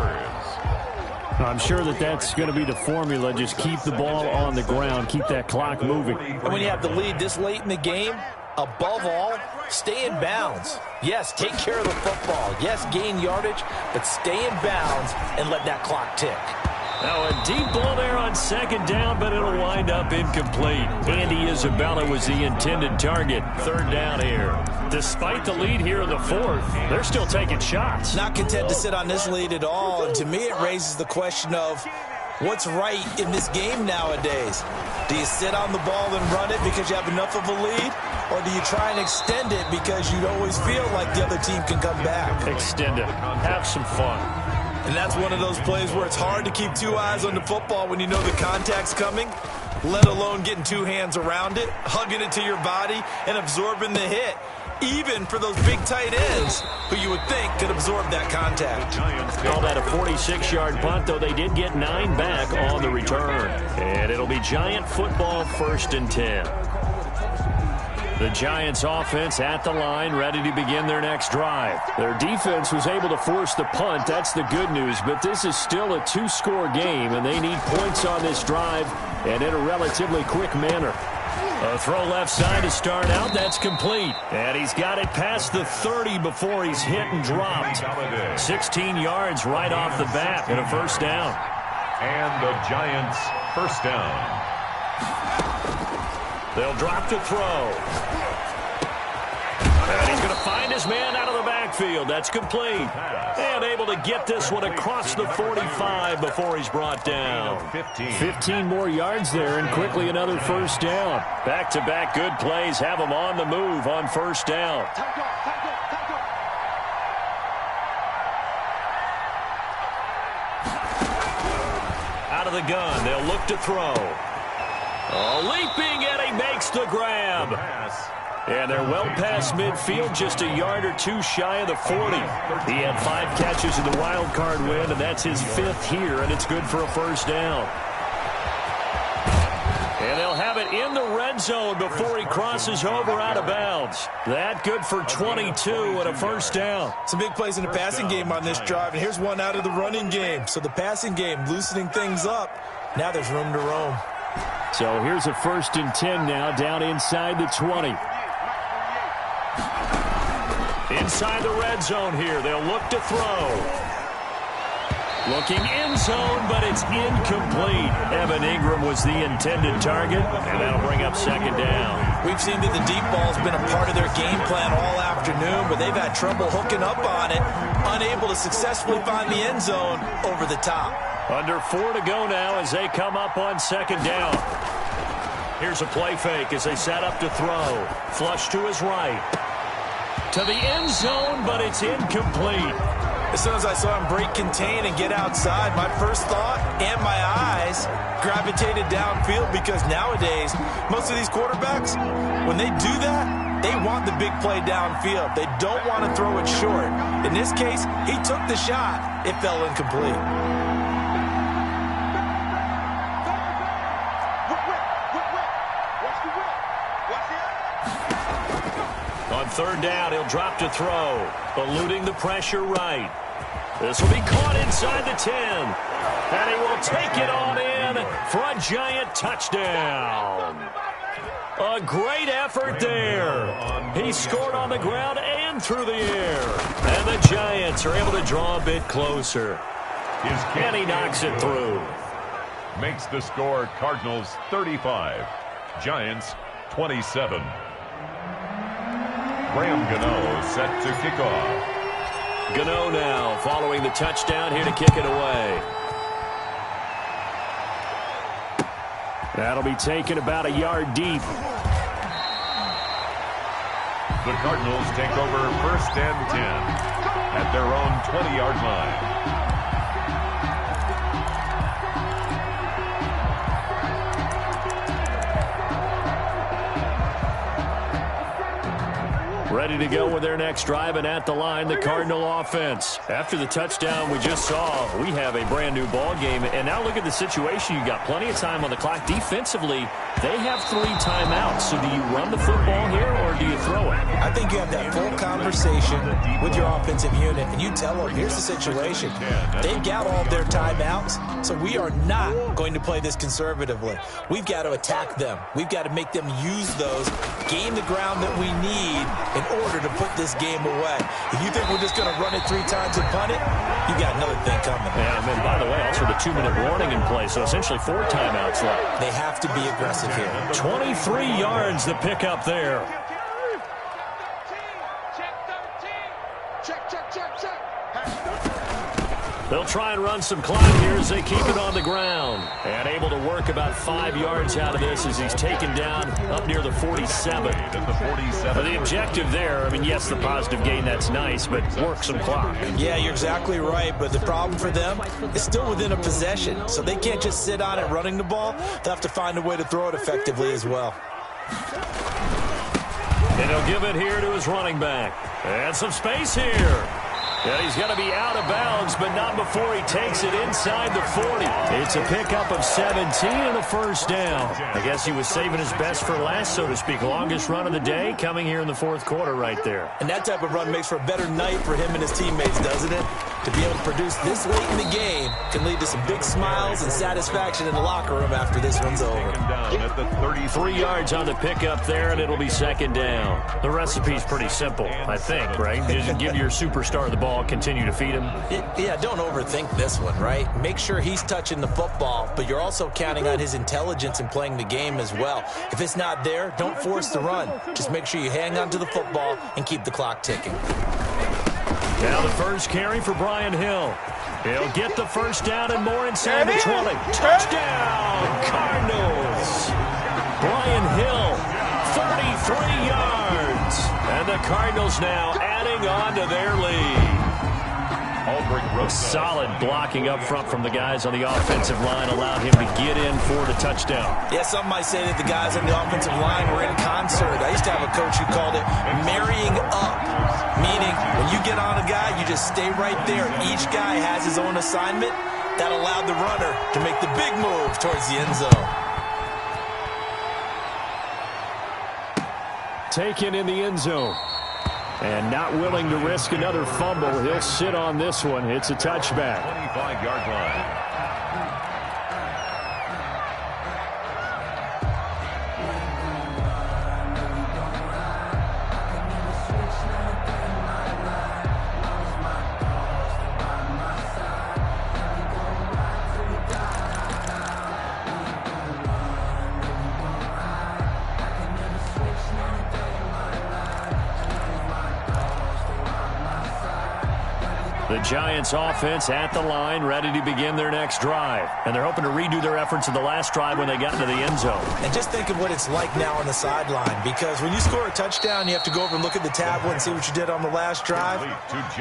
I'm sure that that's going to be the formula. Just keep the ball on the ground. Keep that clock moving. And when you have the lead this late in the game, above all, stay in bounds. Yes, take care of the football. Yes, gain yardage, but stay in bounds and let that clock tick. Now a deep ball there on 2nd down, but it'll wind up incomplete. Andy Isabella was the intended target. 3rd down here. Despite the lead here in the 4th, they're still taking shots. Not content to sit on this lead at all, and to me it raises the question of what's right in this game nowadays. Do you sit on the ball and run it because you have enough of a lead? Or do you try and extend it because you always feel like the other team can come back? Extend it. Have some fun. And that's one of those plays where it's hard to keep 2 eyes on the football when you know the contact's coming, let alone getting 2 hands around it, hugging it to your body, and absorbing the hit. Even for those big tight ends who you would think could absorb that contact. Call that a 46-yard punt, though they did get 9 back on the return. And it'll be Giant football, 1st and 10. The Giants offense at the line, ready to begin their next drive. Their defense was able to force the punt. That's the good news, but this is still a 2-score game, and they need points on this drive and in a relatively quick manner. A throw left side to start out. That's complete. And he's got it past the 30 before he's hit and dropped. 16 yards right off the bat and a 1st down. And the Giants 1st down. They'll drop to throw. And he's going to find his man out of the backfield. That's complete. And able to get this one across the 45 before he's brought down. 15 more yards there and quickly another 1st down. Back-to-back good plays have him on the move on 1st down. Out of the gun. They'll look to throw. Oh, leaping, and he makes the grab. And they're well past midfield, just a yard or 2 shy of the 40. He had 5 catches in the wild card win, and that's his 5th here, and it's good for a 1st down. And they'll have it in the red zone before he crosses over out of bounds. That good for 22 and a 1st down. Some big plays in the passing game on this drive, and here's one out of the running game. So the passing game loosening things up. Now there's room to roam. So here's a 1st and 10 now, down inside the 20. Inside the red zone here, they'll look to throw. Looking end zone, but it's incomplete. Evan Ingram was the intended target, and that'll bring up 2nd down. We've seen that the deep ball's been a part of their game plan all afternoon, but they've had trouble hooking up on it, unable to successfully find the end zone over the top. Under 4 to go now as they come up on 2nd down. Here's a play fake as they set up to throw. Flush to his right. To the end zone, but it's incomplete. As soon as I saw him break contain and get outside, my first thought and my eyes gravitated downfield, because nowadays, most of these quarterbacks, when they do that, they want the big play downfield. They don't want to throw it short. In this case, he took the shot. It fell incomplete. third down. He'll drop to throw. Eluding the pressure right. This will be caught inside the 10. And he will take it on in for a giant touchdown. A great effort there. He scored on the ground and through the air. And the Giants are able to draw a bit closer. And he knocks it through. Makes the score Cardinals 35, Giants 27. Graham Gano set to kick off. Gano now following the touchdown, here to kick it away. That'll be taken about a yard deep. The Cardinals take over first and 10 at their own 20-yard line. Ready to go with their next drive, and at the line, the Cardinal offense. After the touchdown we just saw, we have a brand new ball game. And now look at the situation. You got plenty of time on the clock. Defensively, they have 3 timeouts. So do you run the football here, or do you throw it? I think you have that full conversation with your offensive unit, and you tell them, here's the situation. They've got all of their timeouts, so we are not going to play this conservatively. We've got to attack them. We've got to make them use those, gain the ground that we need in order to put this game away. If you think we're just going to run it 3 times and punt it, you got another thing coming. Yeah, and by the way, also the 2-minute warning in play, so essentially 4 timeouts left. They have to be aggressive here. 23 yards the pickup there. They'll try and run some clock here as they keep it on the ground. And able to work about 5 yards out of this as he's taken down up near the 47. The objective there, I mean, yes, the positive gain, that's nice, but work some clock. Yeah, you're exactly right, but the problem for them is still within a possession, so they can't just sit on it running the ball. They'll have to find a way to throw it effectively as well. And he'll give it here to his running back. And some space here. Yeah, he's going to be out of bounds, but not before he takes it inside the 40. It's a pickup of 17 and a first down. I guess he was saving his best for last, so to speak. Longest run of the day coming here in the fourth quarter right there. And that type of run makes for a better night for him and his teammates, doesn't it? To be able to produce this late in the game can lead to some big smiles and satisfaction in the locker room after this one's over. 3 yards on the pickup there, and it'll be second down. The recipe's pretty simple, I think, right? Just give your superstar the ball, continue to feed him. Yeah, don't overthink this one, right? Make sure he's touching the football, but you're also counting on his intelligence in playing the game as well. If it's not there, don't force the run. Just make sure you hang on to the football and keep the clock ticking. Now the first carry for Brian Hill. He'll get the first down and more inside the 20. Touchdown, Cardinals. Brian Hill, 33 yards. And the Cardinals now adding on to their lead. Solid blocking up front from the guys on the offensive line allowed him to get in for the touchdown. Yeah, some might say that the guys on the offensive line were in concert. I used to have a coach who called it marrying up, meaning when you get on a guy, you just stay right there. Each guy has his own assignment. That allowed the runner to make the big move towards the end zone. Taken in the end zone. And not willing to risk another fumble. He'll sit on this one. It's a touchback. 25-yard line. The Giants offense at the line, ready to begin their next drive. And they're hoping to redo their efforts in the last drive when they got into the end zone. And just think of what it's like now on the sideline, because when you score a touchdown, you have to go over and look at the tablet and see what you did on the last drive.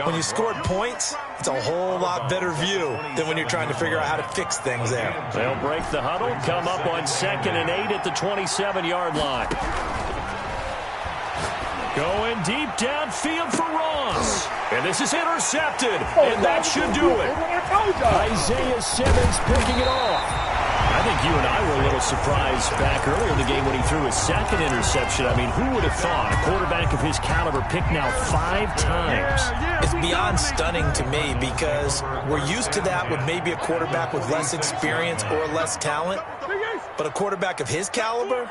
When you scored points, it's a whole lot better view than when you're trying to figure out how to fix things there. They'll break the huddle, come up on 2nd and 8 at the 27-yard line. Going deep downfield for Ross. And this is intercepted. And that should do it. Isaiah Simmons picking it off. I think you and I were a little surprised back earlier in the game when he threw his second interception. I mean, who would have thought a quarterback of his caliber picked now 5 times? It's beyond stunning to me because we're used to that with maybe a quarterback with less experience or less talent. But a quarterback of his caliber,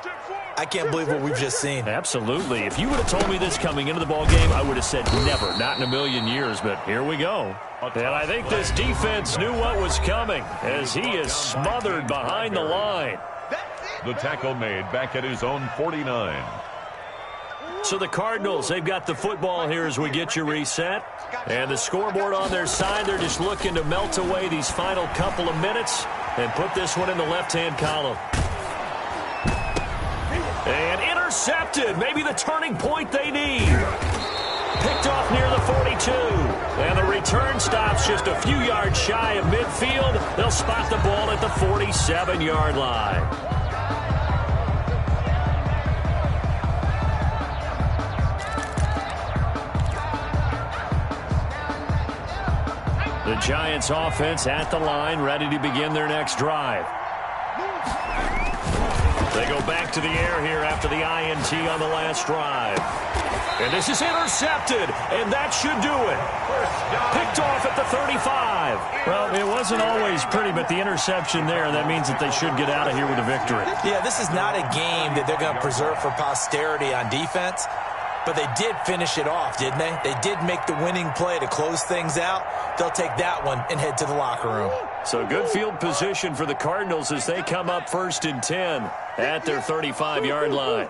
I can't believe what we've just seen. Absolutely. If you would have told me this coming into the ball game, I would have said never, not in a million years. But here we go. And I think this defense knew what was coming as he is smothered behind the line. The tackle made back at his own 49. So the Cardinals, they've got the football here as we get you reset. And the scoreboard on their side, they're just looking to melt away these final couple of minutes and put this one in the left-hand column. And intercepted, maybe the turning point they need. Picked off near the 42. And the return stops just a few yards shy of midfield. They'll spot the ball at the 47-yard line. The Giants offense at the line, ready to begin their next drive. They go back to the air here after the INT on the last drive. And this is intercepted, and that should do it. Picked off at the 35. Well, it wasn't always pretty, but the interception there, that means that they should get out of here with a victory. Yeah, this is not a game that they're going to preserve for posterity on defense. But they did finish it off, didn't they? They did make the winning play to close things out. They'll take that one and head to the locker room. So good field position for the Cardinals as they come up 1st and 10 at their 35-yard line.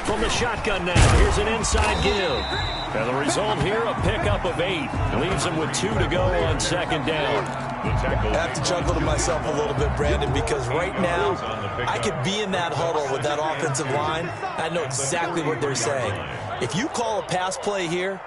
From the shotgun now, here's an inside give. And the result here, a pickup of 8. Leaves them with 2 to go on 2nd down. I have to chuckle to myself a little bit, Brandon, because right now I could be in that huddle with that offensive line. I know exactly what they're saying. If you call a pass play here,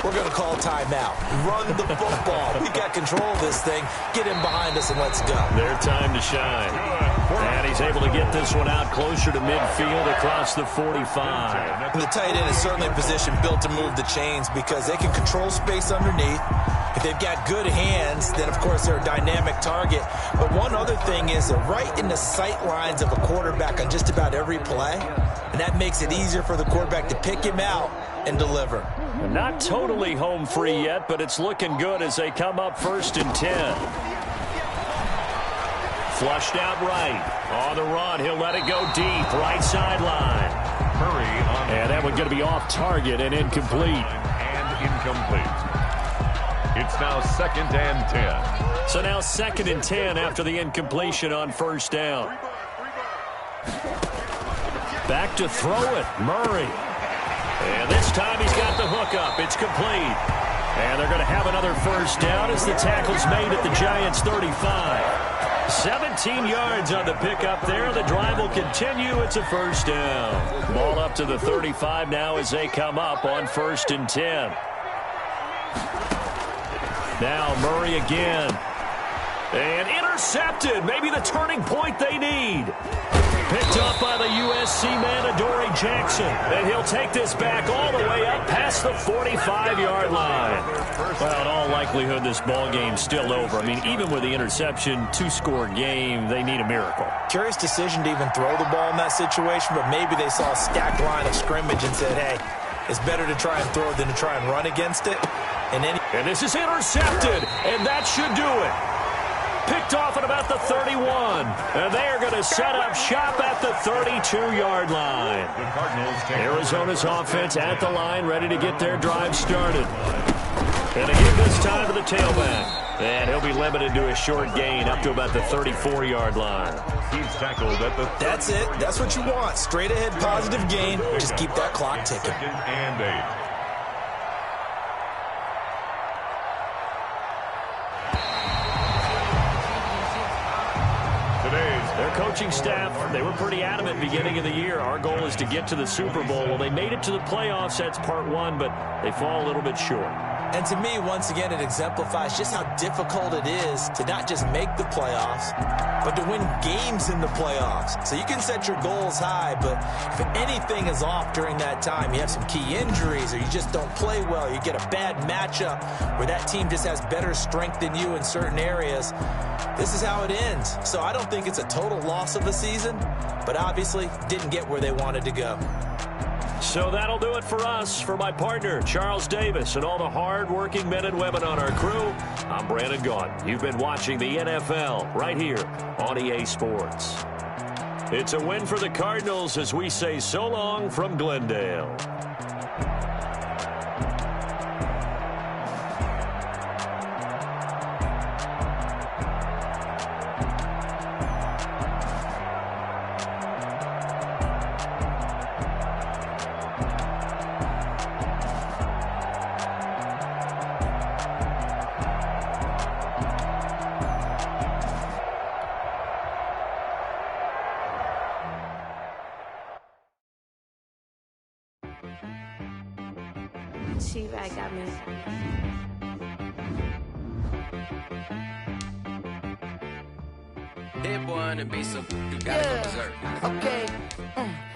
we're going to call a timeout. Run the football. We got control of this thing. Get in behind us and let's go. Their time to shine. And he's able to get this one out closer to midfield across the 45. And the tight end is certainly a position built to move the chains because they can control space underneath. If they've got good hands, then, of course, they're a dynamic target. But one other thing is they're right in the sight lines of a quarterback on just about every play. And that makes it easier for the quarterback to pick him out and deliver. Not totally home free yet, but it's looking good as they come up 1st and 10. Flushed out right. On the run, he'll let it go deep. Right sideline. Murray on. And that one's going to be off target and incomplete. And incomplete. It's now 2nd and 10. So now 2nd and 10 after the incompletion on 1st down. Back to throw it, Murray. And this time he's got the hook up. It's complete. And they're going to have another 1st down as the tackle's made at the Giants' 35. 17 yards on the pickup there. The drive will continue. It's a 1st down. Ball up to the 35 now as they come up on 1st and 10. Now Murray again. And intercepted. Maybe the turning point they need. Picked up by the USC man, Adoree Jackson. And he'll take this back all the way up past the 45-yard line. Well, in all likelihood, this ball game's still over. I mean, even with the interception, 2-score game, they need a miracle. Curious decision to even throw the ball in that situation, but maybe they saw a stacked line of scrimmage and said, hey, it's better to try and throw than to try and run against it. And this is intercepted, and that should do it. Picked off at about the 31. And they are going to set up shop at the 32-yard line. Arizona's offense at the line, ready to get their drive started. And they give this time to the tailback. And he'll be limited to a short gain up to about the 34-yard line. He's tackled at the 30. That's it. That's what you want. Straight ahead positive gain. Just keep that clock ticking. 2nd and 8. Their coaching staff, they were pretty adamant beginning of the year. Our goal is to get to the Super Bowl. Well, they made it to the playoffs. That's part 1, but they fall a little bit short. And to me, once again, it exemplifies just how difficult it is to not just make the playoffs, but to win games in the playoffs. So you can set your goals high, but if anything is off during that time, you have some key injuries or you just don't play well, you get a bad matchup where that team just has better strength than you in certain areas, this is how it ends. So I don't think it's a total loss of a season, but obviously didn't get where they wanted to go. So that'll do it for us. For my partner, Charles Davis, and all the hard-working men and women on our crew, I'm Brandon Gaudin. You've been watching the NFL right here on EA Sports. It's a win for the Cardinals as we say so long from Glendale. She-Bag got me. That boy on the beat, so you gotta go berserk. Okay.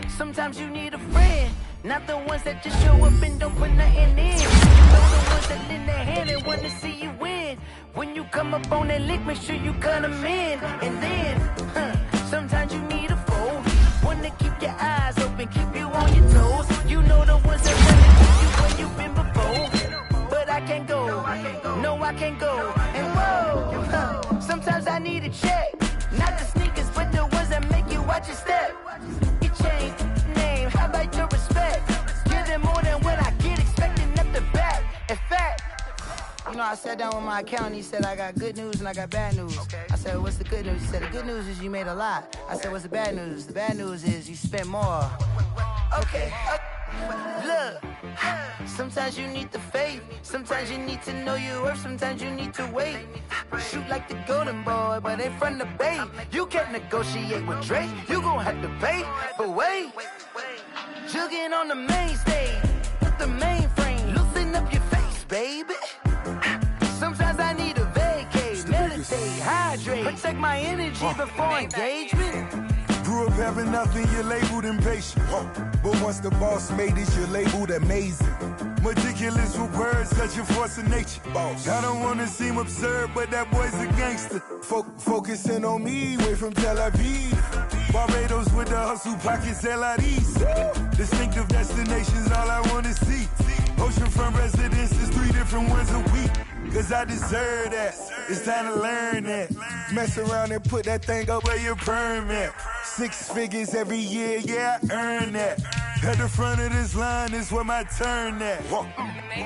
Sometimes you need a friend, not the ones that just show up and don't put nothing in. You know the ones that lend their hand and want to see you win. When you come up on that lick, make sure you cut them in. And then, sometimes you need a foe, one to keep your eyes open, keep you on your toes. You know the ones that run to keep you where you've been before. But I can't go, no I can't go. And whoa, sometimes I need a check. Not the sneakers, but the ones that make you watch your step. You change name, how about your respect? Give them more than what I get, expecting up the back. In fact, you know, I sat down with my accountant, he said, I got good news and I got bad news. I said, what's the good news? He said, the good news is you made a lot. I said, what's the bad news? The bad news is you spent more. Okay. Look, sometimes you need the faith, sometimes you need to know your worth, sometimes you need to wait. Shoot like the golden boy, but in front of the bay. You can't negotiate with Drake, you gon' have to pay. But wait, jugging on the main stage, with the mainframe, loosen up your face, baby. Sometimes I need a vacate, meditate, hydrate, protect my energy before engagement. Grew up having nothing, you're labeled impatient. But once the boss made it, you're labeled amazing. Meticulous with words, such a force of nature. I don't wanna seem absurd, but that boy's a gangster. Focusing on me, way from Tel Aviv. Barbados with the hustle, pockets LIDs. Distinctive destinations, all I wanna see. Oceanfront residences, 3 different ones a week. Cause I deserve that, it's time to learn that. Mess around and put that thing up where your permit. 6 figures every year, yeah, I earn that. At the front of this line is where my turn at.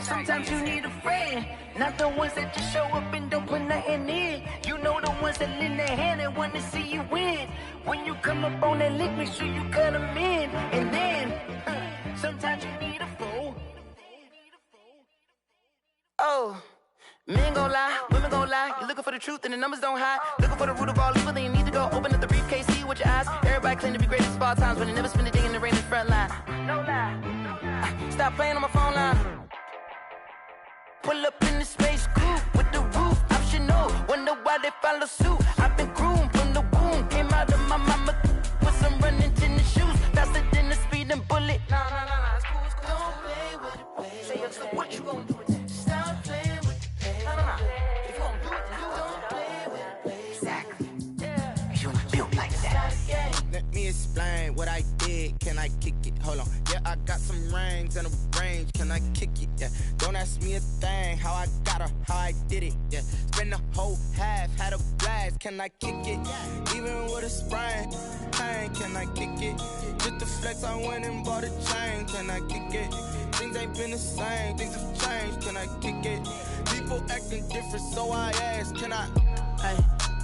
Sometimes you need a friend, not the ones that just show up and don't put nothing in. You know the ones that lend their hand and want to see you win. When you come up on that lick, make sure you cut them in. And then, sometimes you need a foe. Oh. Men gon' lie, women gon' lie. You're looking for the truth and the numbers don't hide. Looking for the root of all evil, then you need to go open up the briefcase, see with your eyes. Everybody claim to be great at all times, but they never spend a day in the rain in the front line. No lie. Stop playing on my phone line. Pull up in the space coupe with the roof optional. Wonder why they follow suit. I've been groomed from the womb. Came out of my mama with some running tennis shoes. Faster than the speeding bullet. Nah, it's cool, it's cool. Don't play with it, play. Say, so what you gon' do with that? Stop playing with it. If you gon' do it, then don't play with it, play. Exactly. Yeah. You built like that. Let me explain what I did. Can I kick it? Hold on. Yeah, I got some rings and a range. Can I kick it? Yeah. Don't ask me a thing. How I got her, how I did it. Yeah. Spend the whole half, had a blast. Can I kick it? Even with a sprain. Pain, can I kick it? Just the flex, I went and bought a chain. Can I kick it? Things ain't been the same, things have changed, can I kick it? People acting different, so I ask, can I? Hey,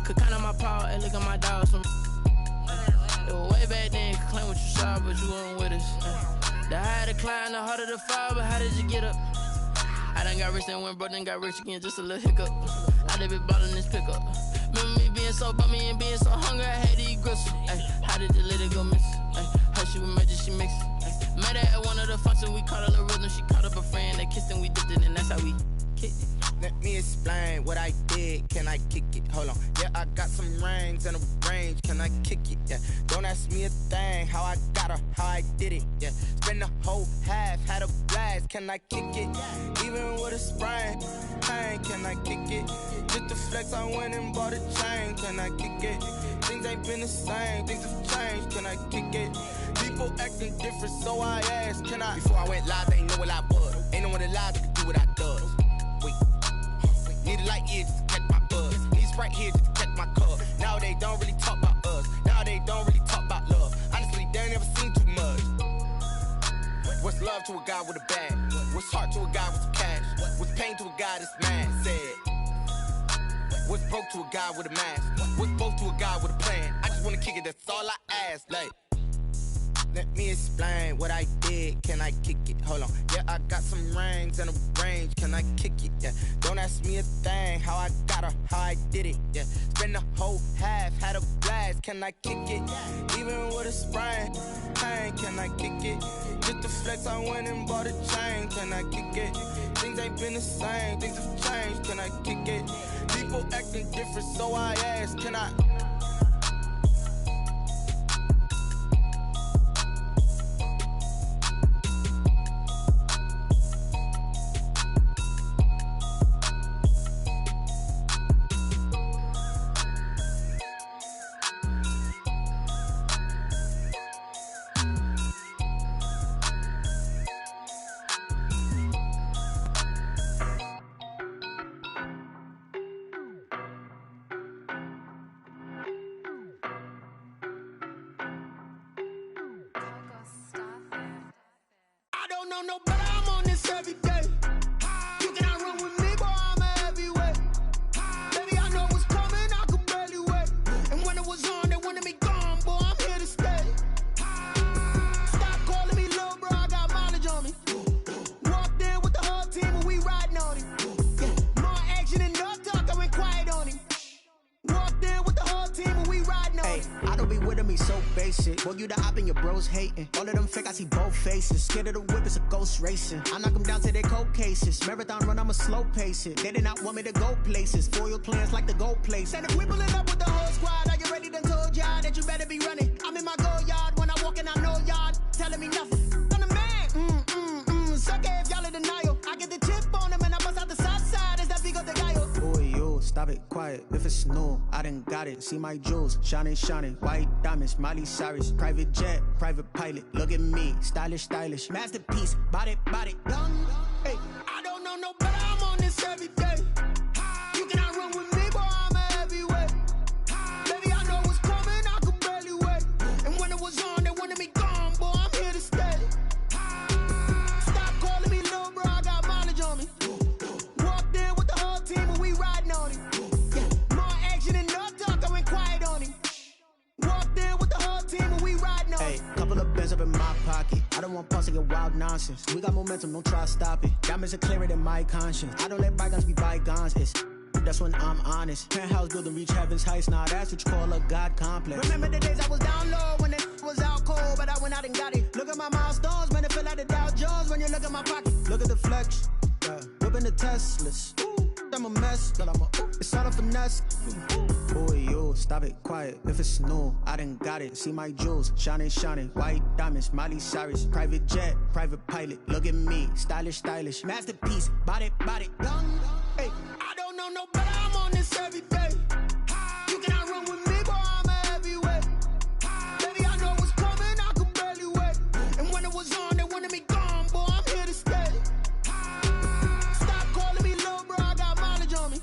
could count on my power and look at my dogs from. It was way back then, could claim what you saw, but you weren't with us. The higher the climb, the harder the fall, but how did you get up? I done got rich and went broke, then got rich again, just a little hiccup. I done been ballin' this pickup. Remember me being so bummy and being so hungry, I had to eat gristle. Ay, how did the lady go miss? Her she was magic, she mixed. Met her at one of the functions, we caught a little rhythm. She caught up a friend, they kissed and we dipped it, and that's how we. kick it? Let me explain what I did. Can I kick it? Hold on. Yeah, I got some rings and a range. Can I kick it? Yeah. Don't ask me a thing. How I got her, how I did it. Yeah. Spend the whole half, had a blast. Can I kick it? Even with a sprain, pain. Can I kick it? Just to flex, I went and bought a chain. Can I kick it? Things ain't been the same. Things have changed. Can I kick it? People acting different, so I asked. Can I? Before I went live, they ain't know what I was. Ain't no one alive that could do what I does. Wait. Need a light year just to catch my buzz. Need Sprite here just to catch my cup. Now they don't really talk about us. Now they don't really talk about love. Honestly, they ain't never seen too much. What's love to a guy with a bag? What's heart to a guy with some cash? What's pain to a guy that's mad? Said. What's broke to a guy with a mask? What's both to a guy with a plan? I just wanna kick it, that's all I ask. Like, let me explain what I did. Can I kick it? Hold on. Yeah, I got some rings and a range. Can I kick it? Yeah. Don't ask me a thing. How I got her, how I did it. Yeah. Spend the whole half, had a blast. Can I kick it? Even with a sprain, pain. Can I kick it? Just to flex, I went and bought a chain. Can I kick it? Things ain't been the same. Things have changed. Can I kick it? People acting different, so I asked. Can I? No, but I'm on this every day. You cannot run with me, boy, I'm a heavyweight. Baby, I know what's coming, I could barely wait. And when it was on, they wanted me gone, boy, I'm here to stay. Stop calling me little bro, I got mileage on me. Walked in with the whole team and we riding on him. More action and no talk, I went quiet on him. Walked in with the whole team and we riding on him. I don't be with me so basic. Boy, you the op and your bros hating. All of them fake, I see both faces. Scared of the whip, it's a ghost racing. I knock them down to their cold cases. Marathon run, I'ma slow pace it. They did not want me to go places. Foil plans like the gold place. And if we pulling up with the whole squad, I get ready to told y'all that you better be running. I'm in my go yard. When I walk in, I know y'all telling me nothing. I'm the man. Suck it if y'all in denial. I get the chip on them and I bust out the south side. Is that big of the guy? Boy, yo, stop it, quiet. If it's new, I done got it. See my jewels, shining, white diamonds, Miley Cyrus, private jet, private pilot. Look at me, stylish, masterpiece, body, young. Hey, I don't know no better, I'm on this every day. You cannot run with me, boy, I'm a heavyweight. Baby, I know what's coming, I could barely wait. And when it was on, they wanted me gone, boy, I'm here to stay. Stop calling me little bro, I got mileage on me. Walked in with the whole team and we riding on him. More action and no talk, I went quiet on him. Walked in with the whole team and we riding on him. Couple of bands up in my pocket. I don't want pulse to get wild nonsense. We got momentum, don't try to stop it. Diamonds are clearer than my conscience. I don't let bygones be bygones. That's when I'm honest. Penthouse building reach heaven's heights. Now that's what you call a God complex. Remember the days I was down low when it was out cold, but I went out and got it. Look at my milestones, man, it feel like the Dow Jones when you look at my pocket. Look at the flex, whipping the Teslas. I'm a mess, but it's all a finesse. Boy, yo, stop it, quiet. If it's new, I done got it. See my jewels, shining, white diamonds, Miley Cyrus, private jet, private pilot. Look at me, stylish, masterpiece, body, young. Hey, I don't know no better, I'm on this every day. You cannot run with me, boy, I'm a heavyweight. Baby, I know what's coming, I could barely wait. And when it was on, they wanted me gone, boy, I'm here to stay. Stop calling me little bro, I got mileage on me.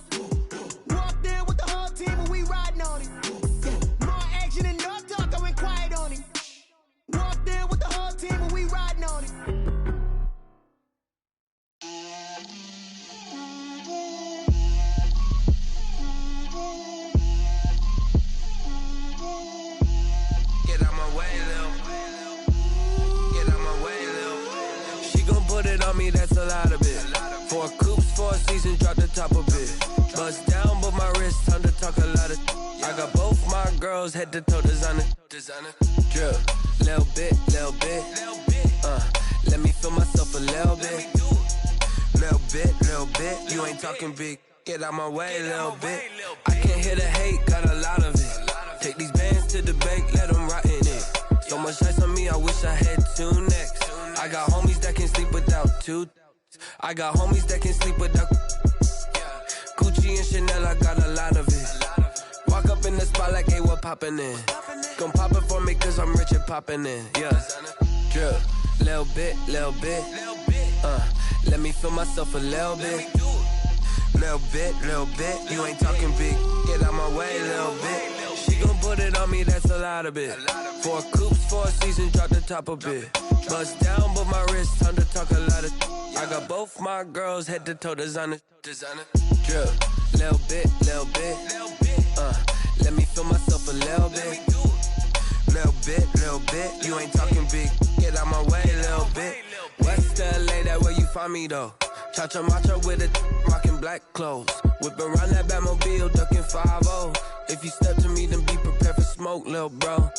Walked in with the whole team and we riding on him. More action and no talk, I went quiet on him. Walked in with the whole team and we riding on him. Put it on me, that's a lot of it. 4 coops, 4 seasons, drop the top of it. Bust down, but my wrist, time to talk a lot of. I got both my girls, head to toe designer. Drip, little bit. Let me feel myself a little bit. little bit. You ain't talking big. Get out my way, little bit. I can't hear the hate, got a lot of it. Take these bands to the bank, let them rot in it. So much ice on me, I wish I had 2 necks. I got homies that can sleep without 2. I got homies that can sleep without Gucci and Chanel, I got a lot of it. Walk up in the spot like, hey, what poppin' in? Gon' pop it for me cause I'm rich and poppin' in. Yeah, drip, little bit. Let me feel myself a little bit. Little bit. You ain't talking big. Get out my way, little bit. She gon' put it on me, that's a lot of it. 4 coops, 4 seasons, drop the top a bit. Bust down, but my wrist, time to talk a lot of. I got both my girls head to toe designer. Drip, little bit. Let me feel myself a little bit. Little bit. You ain't talking big. Get out my way, little bit. West LA, that where you find me though. Cha-cha matcha with a rockin' black clothes. Whip around that Batmobile, ducking 5-0. If you step to me, then be prepared for smoke, little bro.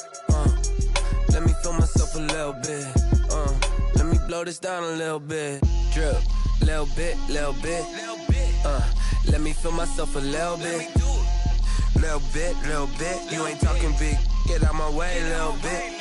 Let me feel myself a little bit. Let me blow this down a little bit. Drip, little bit. Let me feel myself a little bit. Little bit. You ain't talking big. Get out my way, little bit.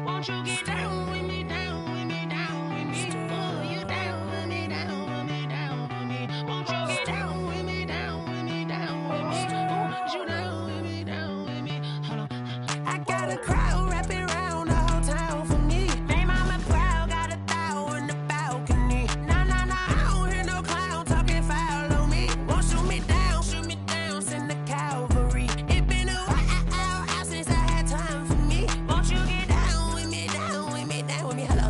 Won't you get down with me, down with me, down with me? Oh, you down with me, down with me, down with me. Won't you get down with me, down with me, down with me? Oh, you down with me, down with me? Hold on. I got a crowd wrapping around the whole town for me. They mama proud, got a thou in the balcony. Nah, nah, nah, I don't hear no clown talking foul on me. Won't shoot me down, send the cavalry. It been a while since I had time for me. Won't you get down with me, down with me, down with me? Hello.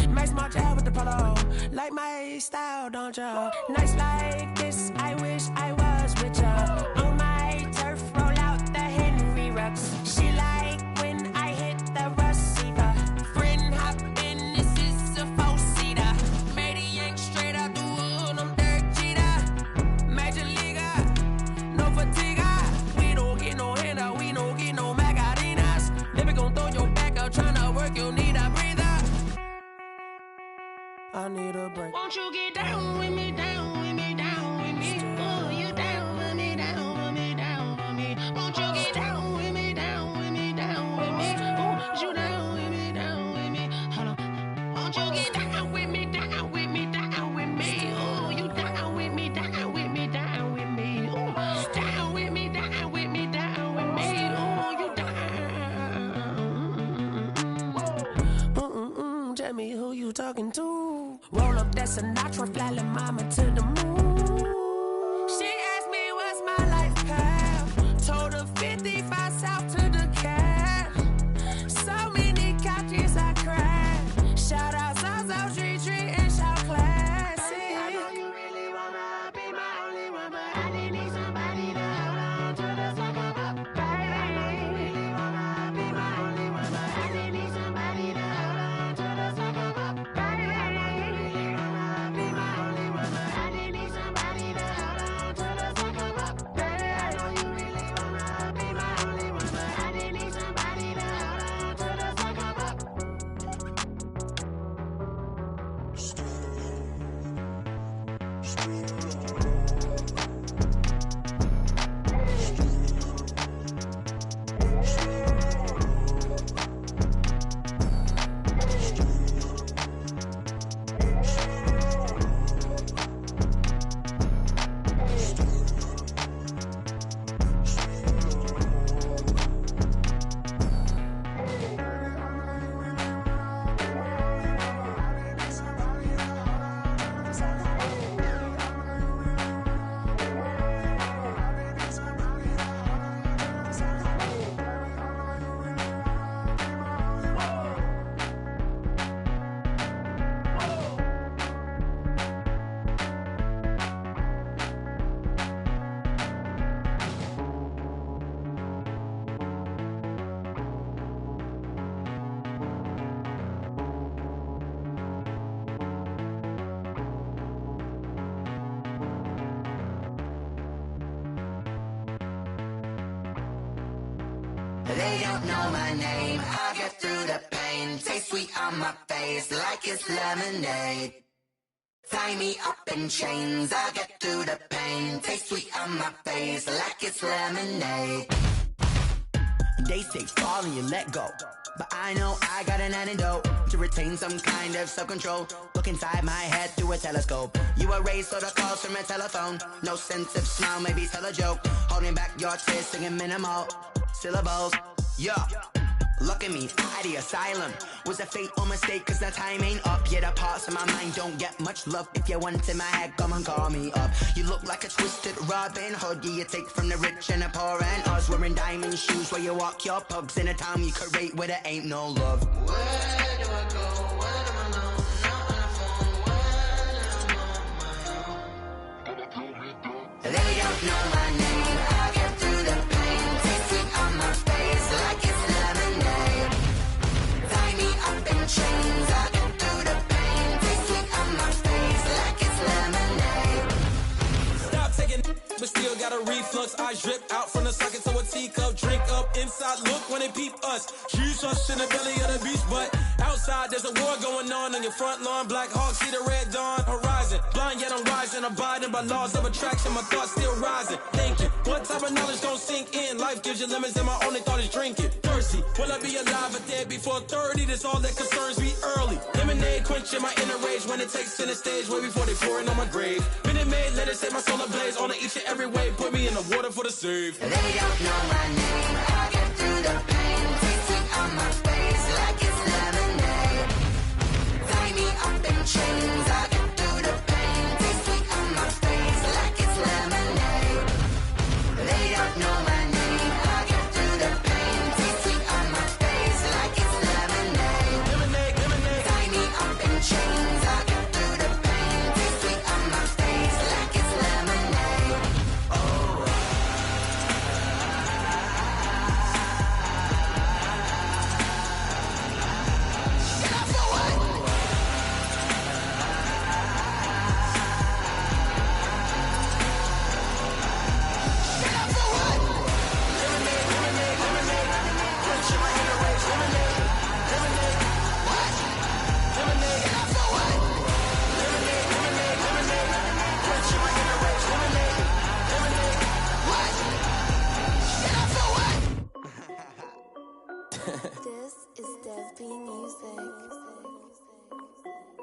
Max my job with the polo. Like my style, don't ya? Nights like this, I wish I was with ya. On my turf, roll out the Henry Rux. She like when I hit the receiver. Friend hop in, this is a four-seater. Made a yank straight out the wood, I'm Derek Jeter. Major leaguer, no fatigue. We don't get no handout, we don't get no Macarena. I need a break. Won't you get down with me, down with me, down with me? Oh, you down with me, down with me, down with me. Won't you get down with me, down with me, down with me? Oh, you down with me, down with me? Hold on. Won't you get down with me, down with me, down with me? Oh, you down with me, down with me, down with me? Oh, down with me, down with me, down with me? Oh, you down. Tell me who you talking to. Roll up that Sinatra, fly la mama to the moon. She asked me what's my life path. Told her 55 south to the cab. So many couches I cried. Shout out South Street and shout classic. I know you really wanna be my only one, but I didn't need somebody to hold on to the second cup. Baby, I know you really wanna be my only one, but I didn't need somebody to hold on to the second cup. Baby, I know you really wanna be my only one, but I didn't need somebody to hold on to the second cup. Baby, I know you really wanna be my only one, but I didn't need somebody to hold on to the second cup. They don't know my name, I get through the pain. Taste sweet on my face like it's lemonade. Tie me up in chains, I get through the pain. Taste sweet on my face like it's lemonade. They say fall and you let go, but I know I got an antidote to retain some kind of self-control. Look inside my head through a telescope. You erase all the calls from a telephone. No sense of smile, maybe tell a joke. Holding back your tears, singing minimal syllables. Yeah, look at me, out the asylum. Was a fate or mistake, cause the time ain't up. Yeah, the parts of my mind don't get much love. If you want in my head, come and call me up. You look like a twisted Robin Hood. Yeah, you take from the rich and the poor and us. Wearing diamond shoes where you walk your pugs in a town you create where there ain't no love. Where do I go? Where do I know? Not on the phone. When I'm on my own. They don't know my name, I get through the pain. Taste sweet on my face like it's lemonade. Tie me up in chains, I get through the pain. Taste sweet on my face like it's lemonade. Stop taking but still got a reflux. Eyes drip out from the socket to a teacup. Drink up inside, look when they peep us. Shoes us in the belly of the beast, but outside there's a war going on your front lawn. Black Hawk, see the red dawn horizon. Blind yet I'm rising, abiding by laws of attraction. My thoughts still rising, thinking what type of knowledge gon' sink in? Life gives you limits and my only thought is drinking. Thirsty, will I be alive or dead before 30? That's all that concerns me early. Lemonade quenching my inner rage when it takes center stage way before they pouring on my grave. Minute Maid, let it set my soul ablaze on each and every way. Put me in the water for the save. They don't know my name, I get through the pain. Taste sweet on my face like it's lemonade. Tie me up in chains, I get through the pain. Taste sweet on my face like it's lemonade. They don't know my name, I get through the pain. Taste sweet on my face like it's lemonade. Lemonade, lemonade. Tie me up in chains, I get through the pain. Taste sweet on my face like it's lemonade. Oh.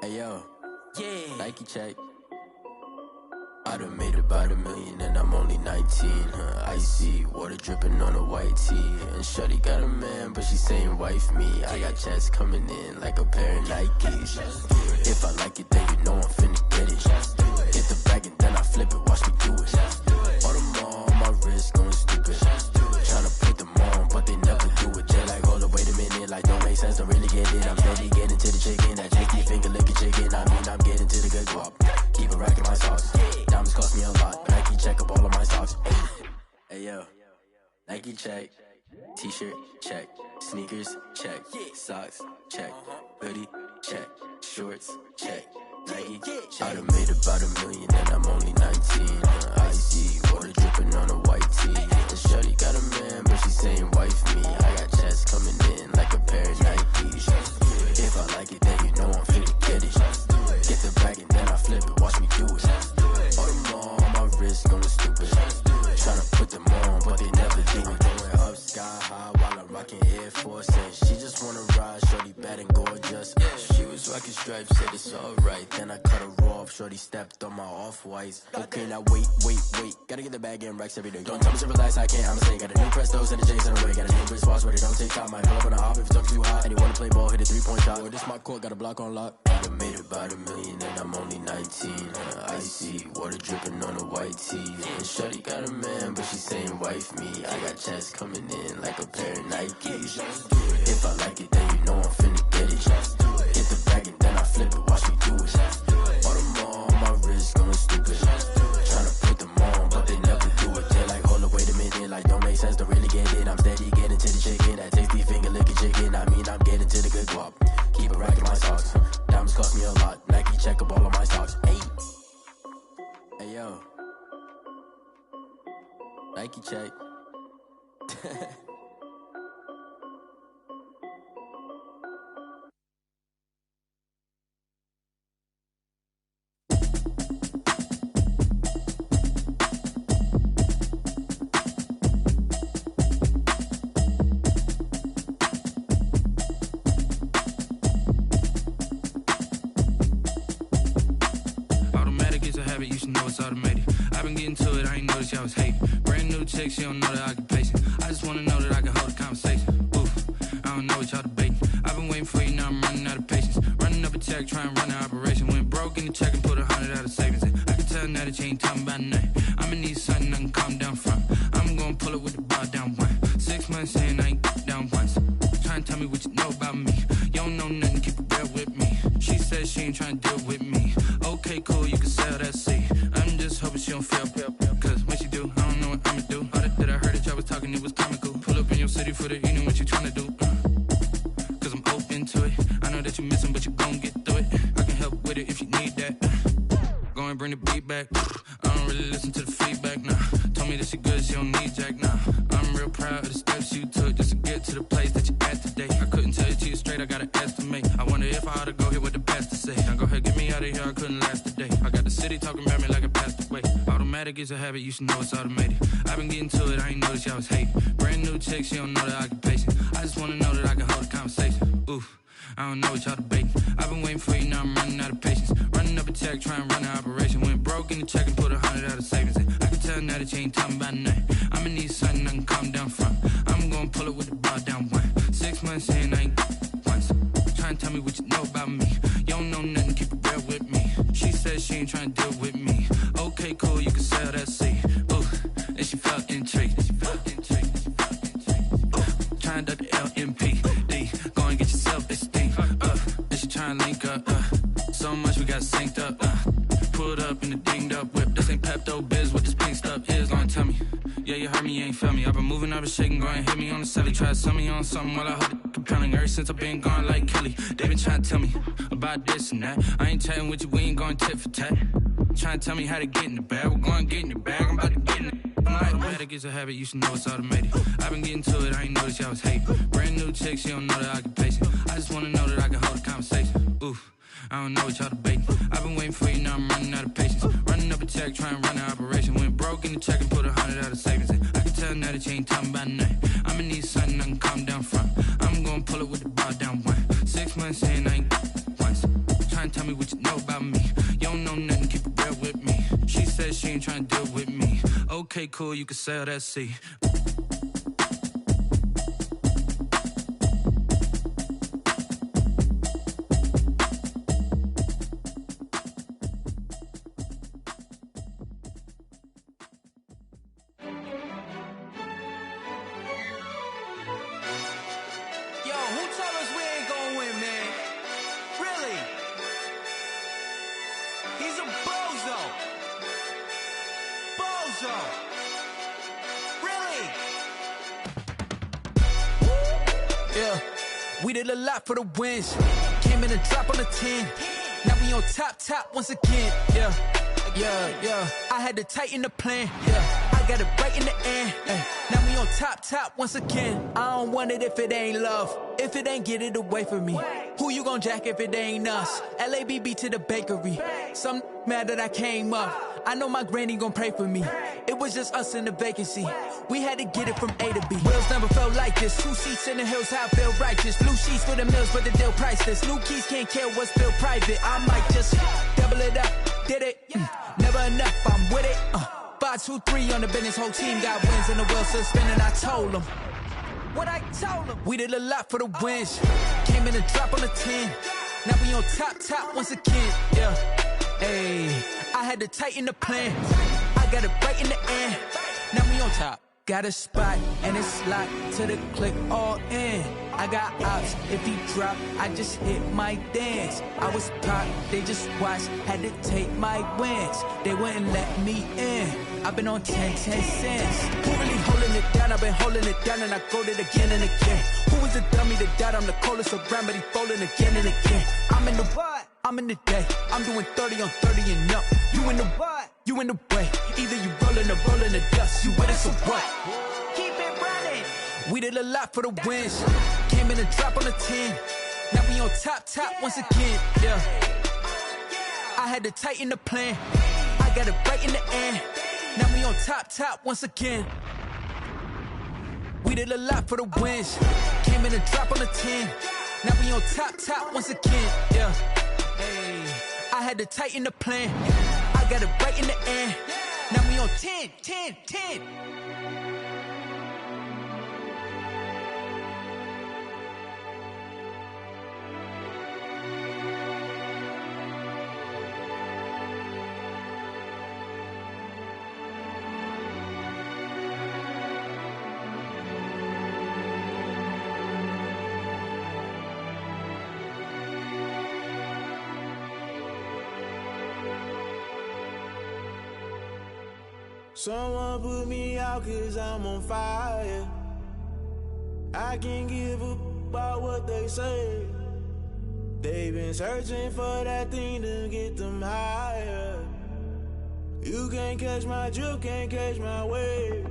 Hey yo, yeah. Nike check. I done made about $1 million and I'm only 19. Icy water dripping on a white tee. And shorty got a man, but she saying wife me. I got checks coming in like a pair of Nikes. If I like it, then you know I'm finna get it. Hit the bag and then I flip it, watch me do it. All them on my wrist going stupid. Tryna put them on, but they never do it. They're like, hold up, wait a minute, like don't make sense, don't really get it. I'm steady getting to the chicken, that chicky finger licking chicken. I mean, I'm getting to the good guap. Keep a rack in my socks. Diamonds cost me a lot. Nike check up all of my socks. Hey yo, Nike check. T-shirt check. Sneakers check. Socks check. Hoodie check. Shorts check. Nike I done made about $1 million and I'm only 19. Icy water dripping on a white tee. And shorty got a man, but she saying wife me. I got checks coming in like a pair of Nikes. If I like it, then you know I'm finna get it. Get the bag and then I flip it, watch me do it. All them on my wrist going stupid. Tryna put them on, but they never do it. Going up sky high while I'm rocking Air Force. And she just wanna ride, shorty bad and gorgeous. She was rocking stripes, said it's alright. Then I cut her off, shorty stepped on my off-whites. Okay, now wait. Gotta get the bag and racks every day. Don't tell me to relax, I can't, I'ma say. Got a new Prestos and a J's in the way. Got a new wrist watch, but it don't take time. Might pull up on a hop if it's up too hot. And you wanna play ball, hit a 3-point shot. Or this my court, got a block on lock. I done made about $1 million and I'm only 19. Icy water dripping on a white tee. And shorty got a man, but she saying wife me. I got checks coming in like a pair of Nikes. If I like it, then you know I'm finna get it. Hit the bag and then I flip it, watch me do it. All them on my wrist going stupid. Tryna put them on, but they never do it. They're like, hold up, wait a minute, like don't make sense, don't really get it. I'm steady getting to the chicken, that tasty finger licking chicken. I mean, I'm getting to the good guap. Keep a rack in my socks. Diamonds cost me a lot. Nike check up all of my stocks. Hey yo, Nike check. You should know it's automated. I've been getting to it, I ain't noticed y'all was hating. Brand new chick, she don't know the occupation. I just wanna know that I can hold a conversation. Oof, I don't know what y'all debating. I've been waiting for you, now I'm running out of patience. Running up a check, trying to run an operation. Went broke in the check and put 100 out of savings in. I can tell now that you ain't talking about nothing. I'ma need something I can calm down from. I'm gonna pull it with the bar down one. 6 months in, I ain't down once. Trying to tell me what you know about me. You don't know nothing, keep it real with me. She says she ain't trying to deal with me. Okay, cool, you can sell that seat. I'm just hoping she don't feel. Cause when she do, I don't know what I'ma do. All that I heard that y'all was talking, it was comical. Pull up in your city for the evening, what you tryna do? Cause I'm open to it. I know that you missing, but you gon' get through it. I can help with it if you need that. Go and bring the beat back. I don't really listen to the feedback, nah. Told me that she good, she don't need jack, nah. I'm real proud of the steps you took just to get to the place that you at today. I couldn't tell you to you straight, I gotta estimate. I wonder if I ought to go here with the best to say. Now go ahead, get me out of here, I couldn't last a day. I got the city talking about me like I passed away. Automatic is a habit, you should know it's automated. I've been getting to it, I ain't noticed y'all was hating. Brand new chick, she don't know the occupation. I just wanna know that I can hold a conversation. Oof, I don't know what y'all debating. I've been waiting for you, now I'm running out of patience. Running up a check, trying to run an operation. Went broke in the check and put 100 out of savings in. I can tell now that you ain't talking about nothing. I'ma need something I can calm down from. I'm gonna pull it with the bar down one. 6 months in, I ain't once. Trying to tell me what you know about me. You don't know nothing, keep it real with me. She says she ain't trying to deal with me. Okay, cool, you can sell that seat. Ooh, and she felt intrigued. Trying to duck the LMPD. Go and get your self-esteem. And she trying to link up. So much we got synced up. Pulled up in the dinged up whip. This ain't Pepto-Biz, what this pink stuff is. Gonna tell me. Yeah, you heard me, you ain't felt me. I've been moving, I've been shaking, go and hit me on the celly. Try to sell me on something while I hold it compelling. Ever since I've been gone like Kelly, they been trying to tell me about this and that. I ain't chatting with you, we ain't going tit for tat. Trying to tell me how to get in the bag. We're going to get in the bag, I'm about to get in it. Automatic is a habit, you should know it's automated. I've been getting to it, I ain't noticed y'all was hating. Brand new chick, she don't know the occupation. I just wanna know that I can hold a conversation. Oof, I don't know what y'all debating. I've been waiting for you, now I'm running out of patience. Running up a check, trying to run an operation. Went broke in the check and put 100 out of savings in. I can tell now that you ain't talking about nothing. I'ma need something I can calm down from. I'm gonna pull it with the bar down one. 6 months in, I ain't once. Trying to tell me about me. You don't know nothing, keep it real with me. She said she ain't trying to deal with me. Okay, cool, you can sell that seat. We did a lot for the wins. Came in a drop on the 10. Now we on top once again. Yeah. I had to tighten the plan. Yeah, I got it right in the end. Now we on top once again. I don't want it if it ain't love. If it ain't, get it away from me. Who you gon' jack if it ain't us? LABB to the bakery. Some mad that I came up. I know my granny gon' pray for me. It was just us in the vacancy. We had to get it from A to B. Wheels never felt like this. 2 seats in the hills, how I feel righteous. Blue sheets for the mills, but the deal priceless. New keys can't care what's still private. I might just double it up. Did it? Never enough, I'm with it. 5, 2, 3 on the business. Whole team got wins and the wheels still spinning. I told them what I told them. We did a lot for the wins. Came in a drop on the 10. Now we on top once again. Yeah. Hey, I had to tighten the plan. I got it right in the end. Now we on top. Got a spot and it's locked to the click all in. I got ops, if he drop, I just hit my dance. I was pop, they just watched, had to take my wins. They wouldn't let me in. I've been on 10 cents. Who really holding it down? I've been holding it down and I go it again and again. Who was the dummy that died? I'm the coldest around, but he folding again and again. I'm in the what? I'm in the day. I'm doing 30 on 30 and up. You in the what? You in the way. Either you rolling or rolling the dust. You with us or what? Keep it running. We did a lot for the wins. Came in a drop on the 10. Now we on top once again. Yeah. I had to tighten the plan. I got it right in the end. Now we on top once again. We did a lot for the wins. Came in a drop on the 10. Now we on top once again. Yeah. Hey, I had to tighten the plan. I got it right in the end. Now we on 10. Someone put me out cause I'm on fire. I can't give a about what they say. They've been searching for that thing to get them higher. You can't catch my drift, can't catch my wave.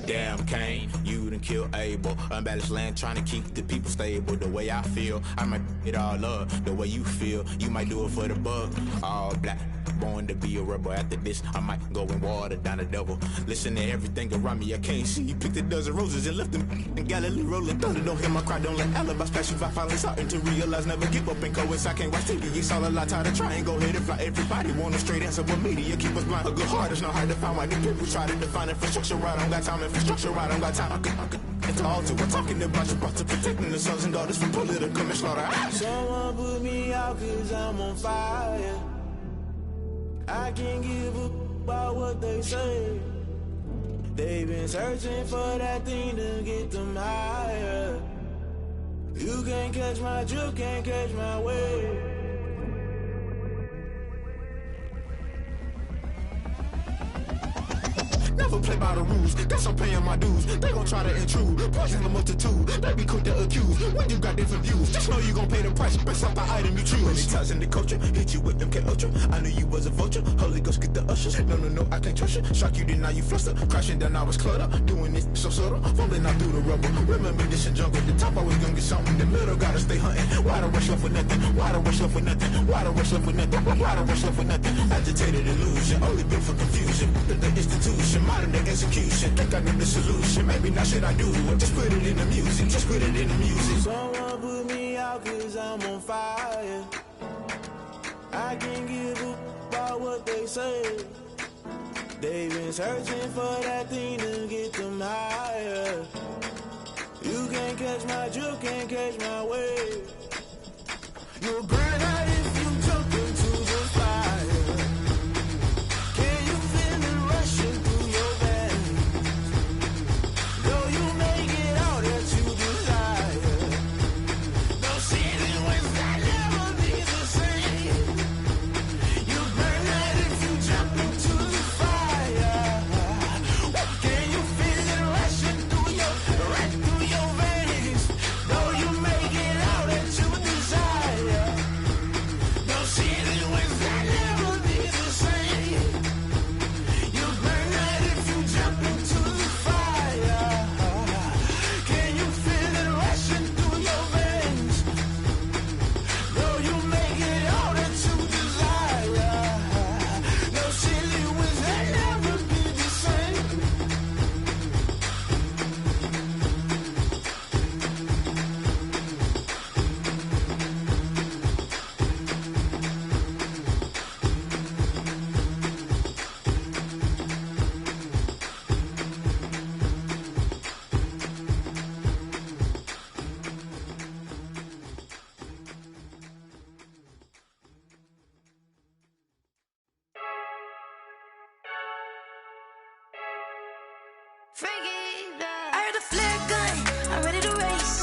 Damn Kane, you done killed Abel. Unbalanced land trying to keep the people stable. The way I feel, I might it all up. The way you feel, you might do it for the bug. All black, born to be a rebel. After this, I might go and water down the devil. Listen to everything around me, I can't see. You picked a dozen roses and left them in Galilee rolling thunder. Don't hear my cry, don't let alibis pass you. I finally starting to realize, never give up and coincide. Can't watch TV, it's all a lot. Tired of trying, go ahead and fly. Everybody want a straight answer, but media keep us blind. A good heart is not hard to find. Why the people try to define infrastructure right? I don't got time, infrastructure right? I don't got time. I could it's all to we're talking about you, brought to protecting the sons and daughters from political manslaughter. Someone put me out cause I'm on fire. I can't give a about what they say. They've been searching for that thing to get them higher. You can't catch my drift, can't catch my wave. Never play by the rules, guess I'm paying my dues. They gon' try to intrude, poison the multitude. They be quick to accuse, when you got different views. Just know you gon' pay the price, based off the item you choose. Many times in the culture, hit you with MK Ultra. I knew you was a vulture, Holy Ghost get the ushers. No, I can't trust you. Shock you, then now you fluster. Crashing down, I was cluttered. Doing this so subtle, fumbling out through the rubble. Remember this in jungle, the top always gonna get something. The middle gotta stay hunting. Why the rush left with nothing? Why the rush left with nothing? Why the rush left with nothing? Why the rush left with nothing? Agitated illusion, only built for confusion. The institution, modern day execution. Think I know the solution. Maybe now should I do it? Just put it in the music. Just put it in the music. Someone put me out cause I'm on fire. I can't give a about what they say. They've been searching for that thing to get them higher. You can't catch my drift, can't catch my wave. You'll burn out if you jump into the fire. Can you feel it rushing through your veins? Though you make it all that you desire. No ceiling was that never be the same. You burn out if you jump into the fire. Can you feel it rushing through your veins? Though you make it all that you desire. No ceiling was that never be the same. You burn out if you jump into the fire. Can you feel it rushing through your veins? Though you make it all that you desire. No ceiling was that never be the same. I heard the flare gun, I'm ready to race.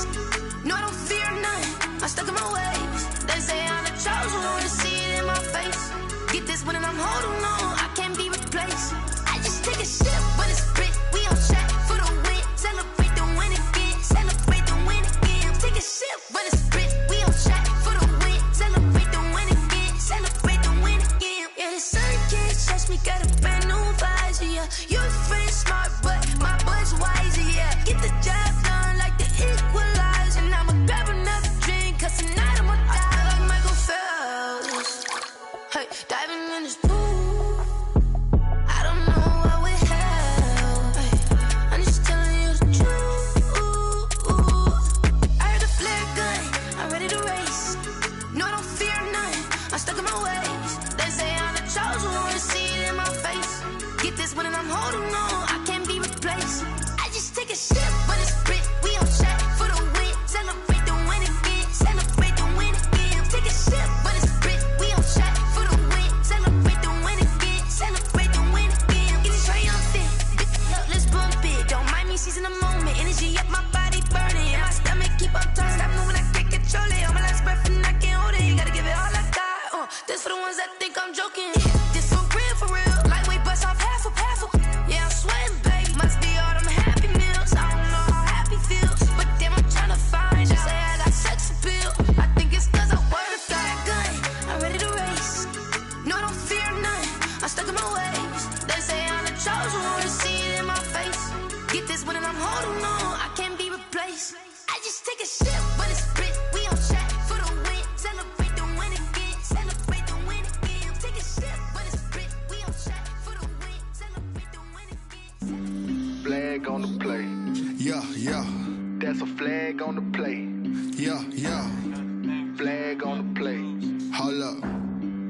No, I don't fear none, I'm stuck in my ways. They say I'm the chosen one, to see it in my face. Get this one and I'm holding on, I can't be replaced. I just take a sip, but it's spit, we on track for the win. Celebrate the win again, celebrate the win again. Take a sip, but it's spit, we on track for the win. Celebrate the win again, celebrate the win again. Yeah, the sun can't touch me, got a brand new visor, yeah. Your friend's smart, but my bud's wiser, yeah. Get the job done like the equalizer. And I'ma grab another drink, cause tonight I'ma die like Michael Phelps. Hey, diving in this pool, I don't know what would help. Hey, I'm just telling you the truth. I heard the flare gun, I'm ready to race. No, I don't fear none, I'm stuck in my ways. They say I'm the chosen one, to see it in my face. Get this one and I'm holding on, I can't be replaced. I just take a sip, but it's spit, we on track for the win. Celebrate the win again, celebrate the win again. Take a sip, but it's spit, we on track for the win. Celebrate the win again, celebrate the win again. Get it triumphant, look, let's bump it. Don't mind me seizing the moment, energy up my body burning. And my stomach keep up turning, stop moving, I can't control it. On my last breath and I can't hold it, you gotta give it all I got. This for the ones that think I'm joking. This for real, lightweight bust off half a. Yeah, I'm sweating, babe, must be all them happy meals. I don't know how happy feels, but damn, I'm tryna find you. Say I got sex appeal, I think it's cause I wear a fire gun, I'm ready to race. No, I don't fear none, I'm stuck in my ways. They say I'm the chosen one, to see it in my face. Get this one and I'm holding on, I can't be replaced. I just take a sip, but it's spit, we on track for the win. Celebrate the win again, celebrate the win again. Take a sip, but it's spit, we on track for the win. Celebrate the win again. Flag on the play. Yeah, yeah. That's a flag on the play. Yeah, yeah. Flag on the play. Hold up.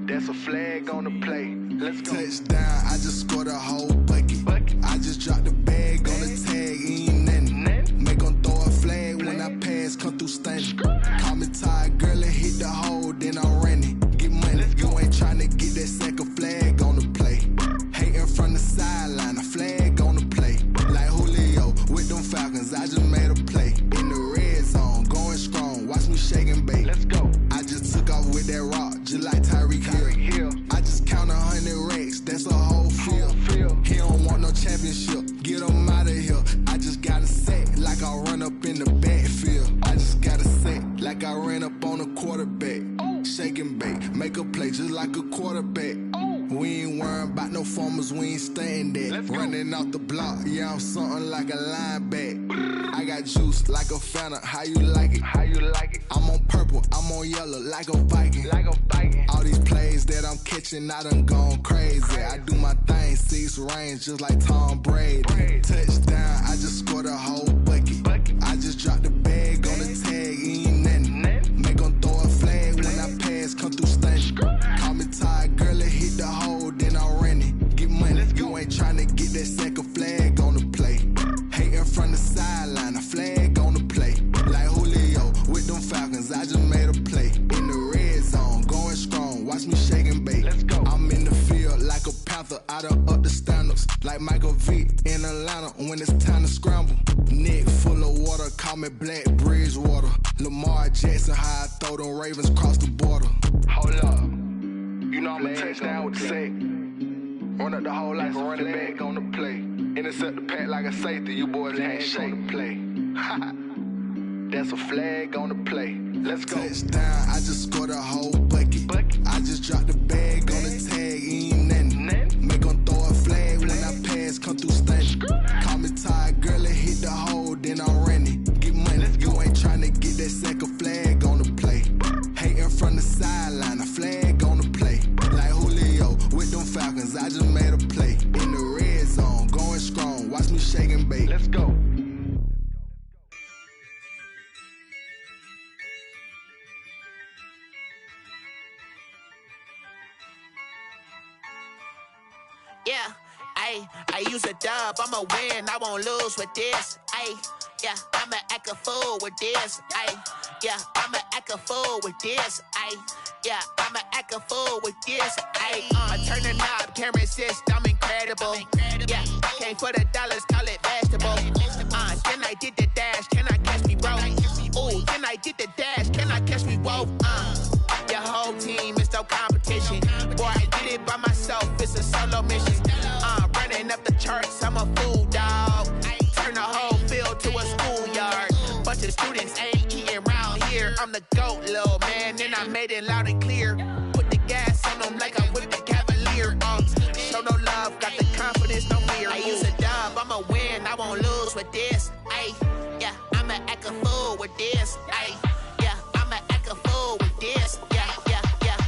That's a flag on the play. Let's go. Touchdown, I just scored a whole bucket. I just dropped the bag on the tag, ain't nothing. Make 'em throw a flag when I pass, come through stunning. Call me tired, girl, and hit the hole, then I'm running. Get money, you ain't tryna get that second flag on the play. Hating from the sideline, a flag on the play. Like Julio with them Falcons, I just made a play. In the red zone, going strong, watch me shake and bake. Let's go. I just took off with that rock, just like Tyreek Hill. I just count 100 racks, that's a whole field. He don't want no championship, get him out of here. I just got a set, like I run up in the backfield. I just got a set, like I ran up on a quarterback. Shake and bake, make a play just like a quarterback. We ain't worrying about no formers, we ain't staying there. Running off the block, yeah, I'm something like a linebacker. I got juice like a Fanta, how you like it? How you like it? I'm on purple, I'm on yellow, like a Viking. Like a Viking. All these plays that I'm catching, I done gone crazy. I do my thing, 6 range, just like Tom Brady. Touchdown, I just scored a whole bucket. I just dropped the bag on the tag, ain't nothing. Make 'em throw a flag when I pass, come through stunning. Call me I done up the standards like Michael Vick in Atlanta when it's time to scramble. Neck full of water, call me Black Bridgewater. Lamar Jackson, how I throw them Ravens across the border. Hold up, you know I'm a touchdown with the sack. Run up the whole like a running back on the play. Intercept the pack like a safety, you boys ain't shake the play. That's a flag on the play. Let's go. Touchdown, I just scored a whole bucket. I just dropped the bag on the tag, ain't nothing. Make them throw a flag when I pass, come through stunning. Call me tired, girl, and hit the hole, then I'm running. Get money, you ain't tryna get that second flag on the play. Hating from the sideline, a flag on the play. Like Julio with them Falcons, I just made a play. In the red zone, going strong, watch me shake and bake. Let's go. Yeah, I use a dub, I'ma win, I won't lose with this. Yeah, I'ma act a fool with this. Yeah, I'ma act a fool with this. Yeah, I'ma act a fool with this. Turn the knob, camera assist, I'm incredible. Yeah, came for the dollars, call it vegetable. Then I did the dash, can I catch me, bro? Ooh, then I did the dash, can I catch me, whoa? Your whole team is no competition. Boy, I did it by myself, it's a solo mission. Running up the charts, I'm a fool, dog. Turn the whole field to a schoolyard. Bunch of students ain't eating round here. I'm the GOAT, little man, and I made it loud and clear. Put the gas on them like I'm with the Cavalier. Show no love, got the confidence, no fear. I use a dub, I'ma win, I won't lose with this. Yeah, I'ma act a fool with this. Yeah, I'ma act a fool with this. Yeah,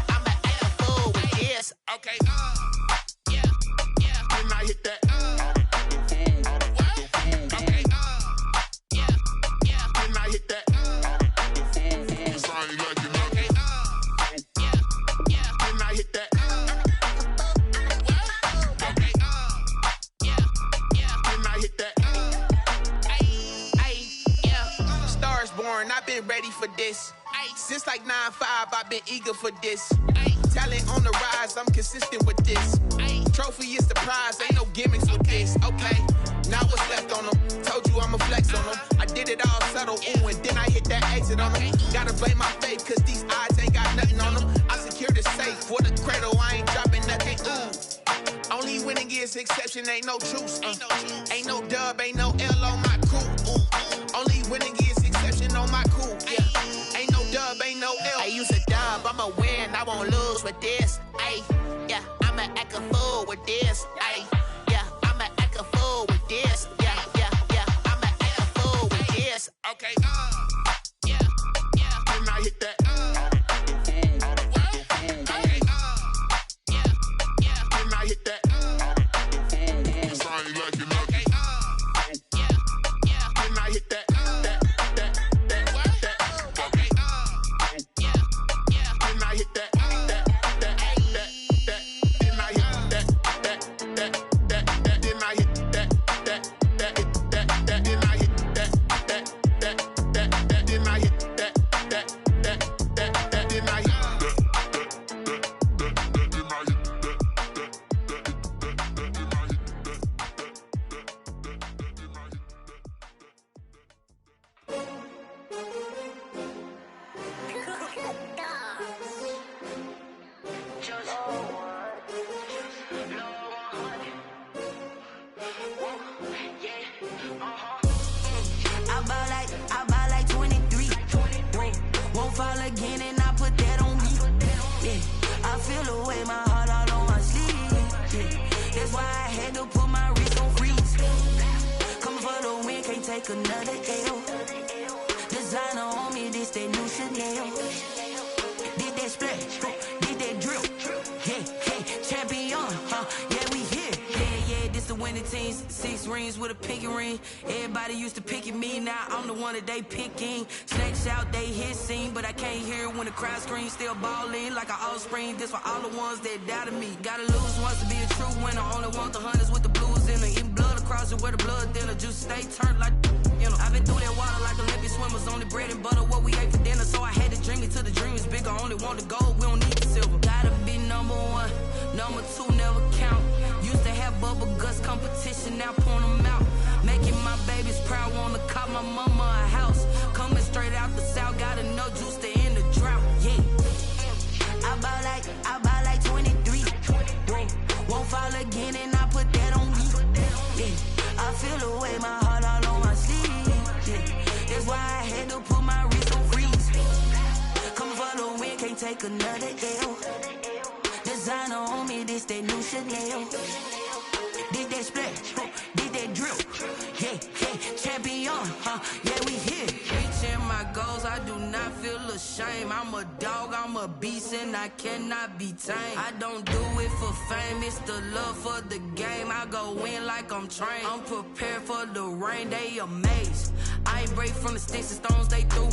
I'ma act a fool with this. Okay, yeah, can I hit that? Okay, yeah, can I hit that? Cause I ain't like it. Okay, yeah, can I hit that? Okay, yeah, can I hit that? Yeah, Stars born, I've been ready for this. Since like 9-5, I've been eager for this. Talent on the rise, I'm consistent with this. Trophy is the prize, ain't no gimmicks with this. Okay, now what's left on them? Told you I'ma flex on them. I did it all subtle, ooh, and then I hit that exit on them. Gotta blame my faith, cause these odds ain't got nothing on them. I secure the safe for the cradle, I ain't dropping nothing, ooh. Only winning is exception, ain't no truce. Ain't no dub, ain't no L on my crew. Only winning is exception on my crew. Yeah, ain't no dub, ain't no L. I use a dub, I'ma win, I won't lose with this. Yeah, I'ma act a fool with this. Yeah, I'ma act a fool with this. Yeah, I'ma act a fool with this. Okay, yeah, can I hit that? Okay, yeah, can I hit that? Cause I ain't like it. Okay, yeah, can I hit that? Okay, yeah, can I hit that? I buy like 23. Won't fall again and I put that on me. Yeah, I feel away my heart all on my sleeve. Yeah, that's why I had to put my wrist on freeze. Coming for the win, can't take another L. Designer on me, this that new Chanel. Did that splash, did that drip. Yeah, champion, yeah, we here. Yeah, this the winning teams. 6 rings with a pinky ring. Everybody used to picking me, now I'm the one that they picking. Snakes out, they hit scene, but I can't hear when the crowd screams. Still ballin' like an offspring. This for all the ones that doubted me. Gotta lose once to be a true winner. Only want the hunters with the blues in it. Eating blood across it where the blood thinner. Just stay turned like, you know. I've been through that water like Olympic swimmers. Only bread and butter, what we ate for dinner. So I had to dream it till the dream is bigger. Only want the gold, we don't need the silver. Gotta be number one. Number 2 never count. Used to have bubble guts competition, now point them out. Making my babies proud, wanna cop my mama a house. Coming straight out the south, got enough juice to end the drought. Yeah. I buy like 23. Whoa. Won't fall again and I put that on me. Yeah. I feel the way, my heart all on my sleeve. Yeah. That's why I had to put my wrist on freeze. Coming for the win, can't take another L. Designer on me, this that new Chanel. Did that splash, did that drill. Yeah, champion, yeah, we here. Reaching my goals, I do not feel ashamed. I'm a dog, I'm a beast, and I cannot be tamed. I don't do it for fame, it's the love for the game. I go in like I'm trained. I'm prepared for the rain, they amazed. I ain't break from the sticks and stones they threw.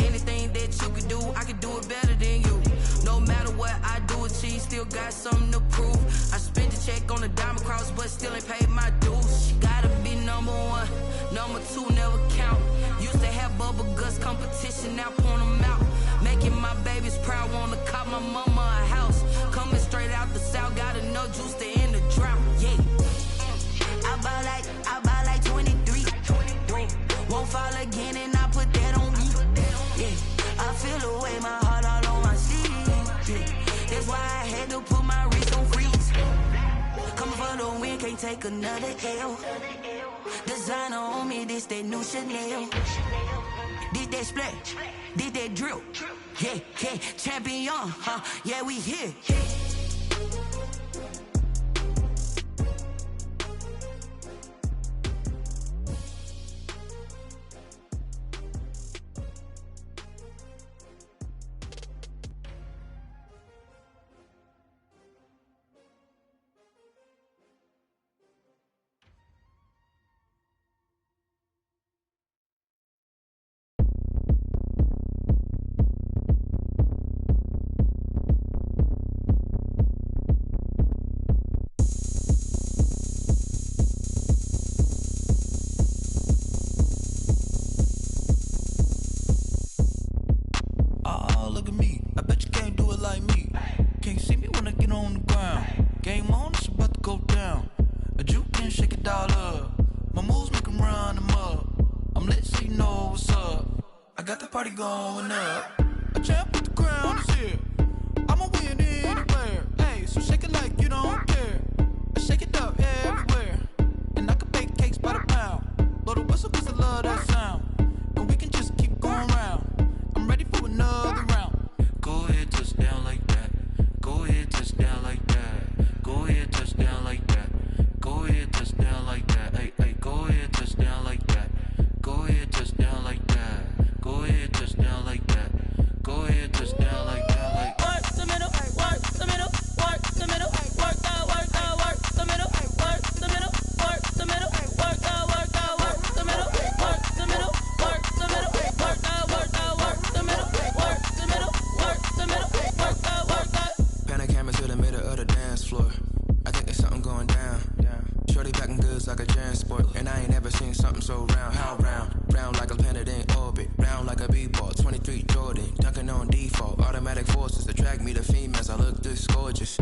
Anything that you could do, I could do it better than you. No matter what I do, achieve, still got something to prove. I spent the check on the diamond cross, but still ain't paid my dues. Gotta be number 1, number 2 never count. Used to have bubble guts competition, now point them out. Making my babies proud, wanna cop my mama a house. Coming straight out the south, got enough juice to end the drought. Yeah. I buy like 23. Whoa. Won't fall again and I put that on me. Yeah. I feel the way, my heart all on my sleeve. Yeah. That's why I had to put my wrist on freeze. Coming for the win, can't take another L. Designer on me, this that new Chanel. Did that splash, did that drill. Yeah, champion, yeah, we here. Party going up. A champ with the crown is here. I'ma win anywhere. Hey, so shake it like you don't care. I shake it up everywhere. And I can bake cakes by the pound. Blow the whistle cause I love that sound. And we can just keep going round. I'm ready for another round. Go ahead, touch down like that. Go ahead, touch down like that. Go ahead, touch down like that. Go ahead, touch down like that. Hey, go ahead, touch down like that. Go ahead, touch down like that. Go ahead, touch down like that. Go ahead, touch down like that. Like work the middle, work the middle, work the middle, work the middle, work the middle, work the middle, work the middle, work the middle, work the middle, work the middle, work the middle, work the middle, work the middle, work the. Pan a camera to the middle of the dance floor. I think there's something going down. Shorty packing goods like a transport, and I ain't never seen something so round. How round? Round like a planet in orbit, round like a b-ball. 23 Jordan, dunking on default. Automatic forces attract me to females. I look this gorgeous.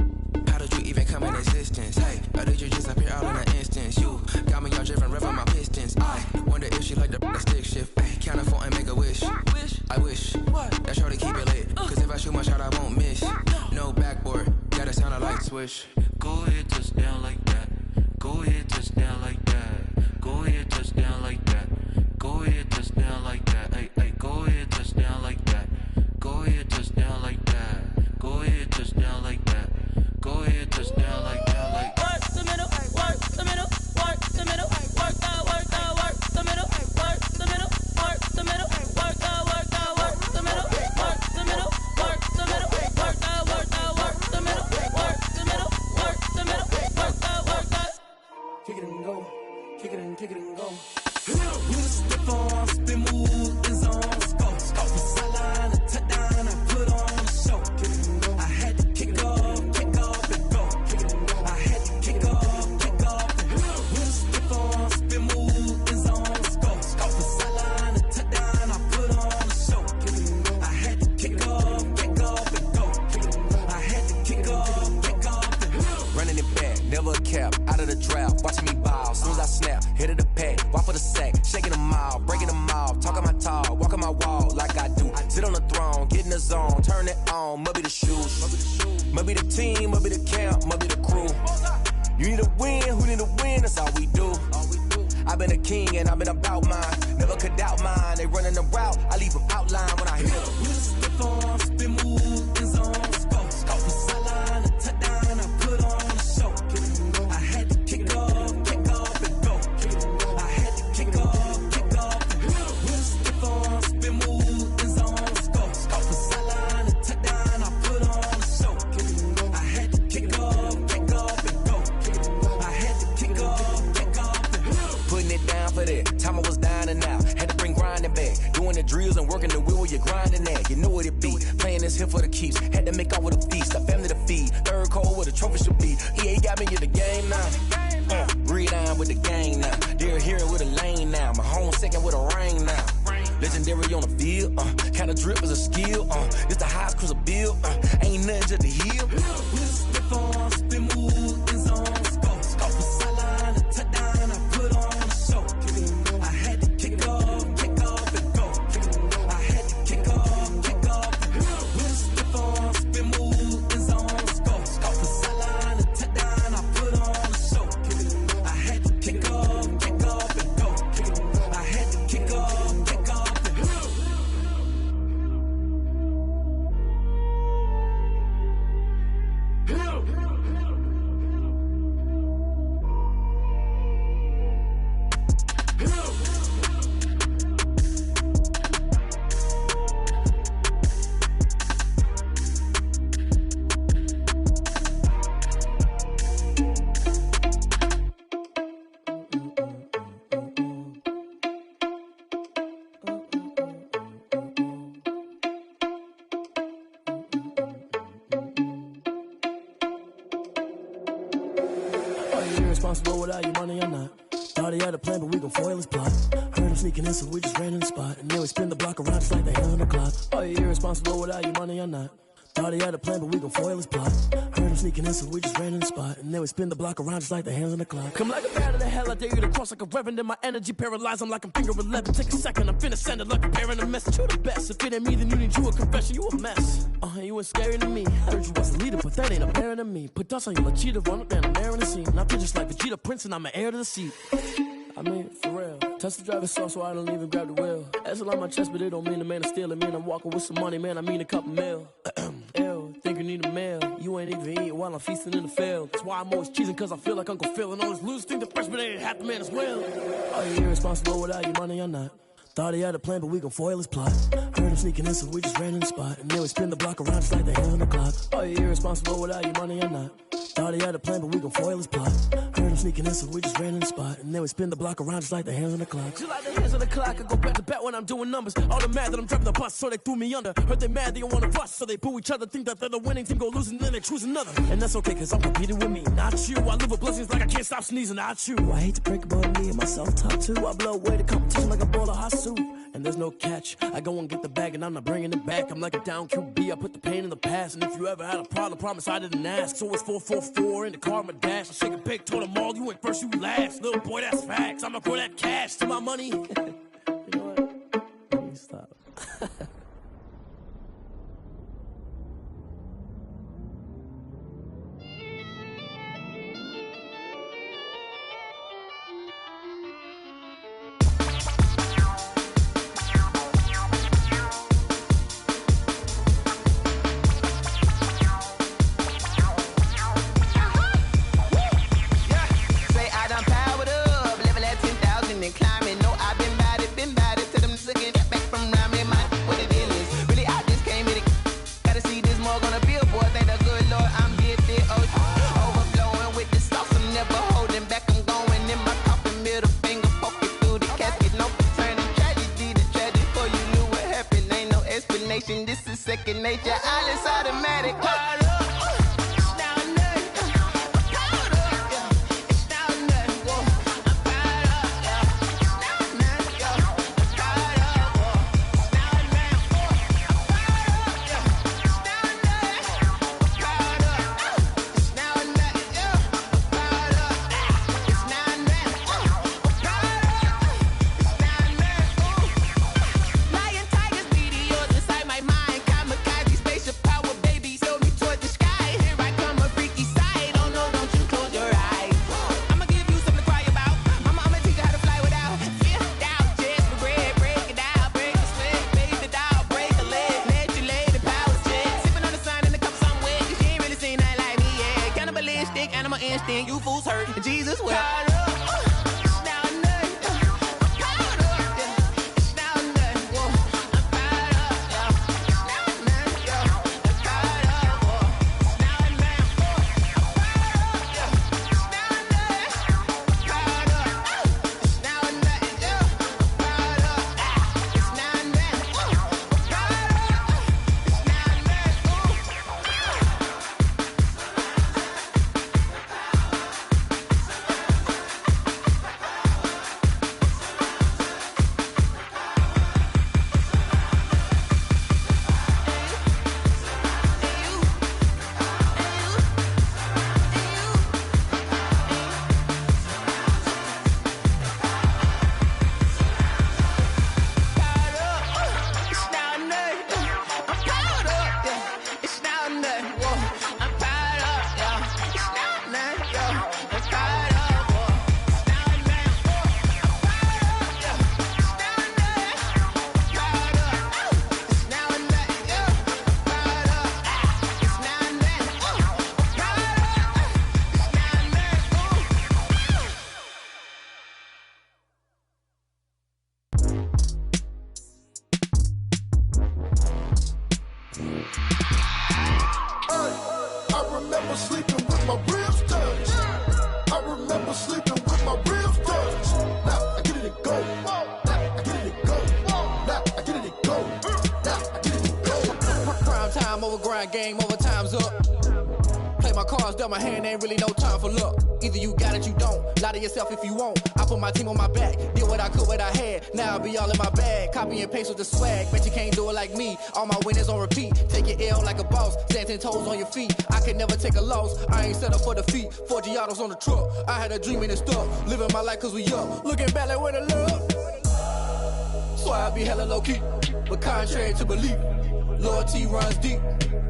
How did you even come in existence? Hey, or did you just appear out in an instance? You got me all driven, revving my pistons. I wonder if she like the stick shift. Hey, count it 4 and make a wish. I wish that shorty keep it lit. Cause if I shoot my shot, I won't miss. No backboard, gotta sound a light switch. go ahead, touch down like that. Go ahead, touch down like that. Go ahead, touch down like that. Go ahead, touch down like that. Hey, hey, go ahead, touch down like that. Go ahead, touch down like that. Go ahead, touch down like that. Go ahead, touch down like that. Like work the middle, work the middle, work the middle, work the middle, work the middle, work the middle, work the middle, work the middle, work the middle, work the middle, work the middle, work the middle, work the middle, work the middle, work the. Kick it and go, kick it and go. You step on, spin move. never a cap. Out of the drought, watching me ball. Soon as I snap, hit of the pack, walk for the sack, shaking them all, breaking them off, talking my talk, walking my wall like I do. Sit on the throne, get in the zone, turn it on, must be the shoes, must be the team, must be the camp, must be the crew. You need a win, who need a win? That's all we do. I've been a king and I've been about mine. Never could doubt mine. They running the route, I leave them outline when I hit them. Step on, spin move, in zone, scope. From sideline to touchdown, I put on a show. I had to kick off and go. I had to kick off and go. Step on, spin move, in zone, scope. From sideline to touchdown, I put on a show. I had to kick off and go. I had to kick off and go. Putting it down for that. Time I was down and out. Had to bring grinding back. Doing the drills and working the wheel where you're grinding at. You know what it be. Playing this here for the keeps. Had to make out with a feast. A family to feed. Third cold where the trophy should be. EA got me in the game now. Read on with the gang now. They're hearing with a lane now. My home second with a rain now. Legendary on the field. Kind of drip is a skill. It's the highest cruiser bill. Ain't nothing just to heal. Step on, spin move, in zone, scope. From sideline to touchdown, I put on a show. I had to kick off and go. I had to kick off and go. Step on, spin move, in zone, scope. From sideline to touchdown, I put on a show. I had to kick off and go. I had to kick off and go. Irresponsible without your money or not. Thought he had a plan, but we gon' foil his plot. Heard him sneaking in, so we just ran in the spot. And then we spin the block around just like the hand on the clock. Are you irresponsible without your money or not? Thought he had a plan, but we gon' foil his plot. Heard him sneaking in, so we just ran in the spot. And then we spin the block around just like the hands on the clock. Come like a bat of the hell, I dare you to cross like a reverend. And my energy paralyzed, I'm like I'm finger 11. Take a second, I'm finna send it like a parent a message. You the best, if it ain't me, then you need you a confession. You a mess, you ain't scary to me. Heard you was the leader, but that ain't apparent to me. Put dust on you like cheetah, run up and I'm there in the scene. And I feel just like Vegeta Prince and I'm an heir to the seat. I mean, for real. Touch the driver's sauce so I don't even grab the wheel. That's on my chest, but it don't mean the man is stealing. Man, I'm walking with some money, man, I mean a couple mil. Ew, think you need a meal. You ain't even eating while I'm feasting in the field. That's why I'm always cheesing, cause I feel like Uncle Phil. And all those losers think the freshman ain't half the man as well. Are you irresponsible without your money or not? Thought he had a plan, but we gon' foil his plot. Heard him sneaking in, so we just ran in the spot. And then we spin the block around just like the hand on the clock. Are you irresponsible without your money or not? Thought he had a plan, but we gon' foil his plot. Heard him sneaking in, so we just ran in the spot. And then we spin the block around just like the hands on the clock. Just like the hands on the clock, I go back to back when I'm doing numbers. All the mad that I'm driving the bus, so they threw me under. Heard they mad, they don't wanna bust, so they boo each other. Think that they're the winning team, go losing, then they choose another. And that's okay, cause I'm competing with me, not you. I live with blessings like I can't stop sneezing, not you. I hate to break about me and my self-talk too. I blow away the competition like a bowl of hot soup. And there's no catch. I go and get the bag and I'm not bringing it back. I'm like a down QB, I put the pain in the past. And if you ever had a problem, promise I didn't ask. So it's 444 in the car, my dash. I shake a big, told them all, you ain't first, you last. Little boy, that's facts. I'ma throw that cash to my money. You know what? Let me stop. This is second nature, all is automatic. as well. Game over, time's up. Play my cards, dealt my hand, ain't really no time for luck. Either you got it, you don't. Lie to yourself if you won't. I put my team on my back, did what I could, what I had. Now I'll be all in my bag. Copy and paste with the swag. Bet you can't do it like me. All my winners on repeat. Take your L like a boss. Stand 10 toes on your feet. I can never take a loss. I ain't set up for defeat. 4 Giottos on the truck. I had a dream and it's stuck. Living my life cause we up. Looking back like where the love. So I be hella low key. But contrary to belief, loyalty runs deep.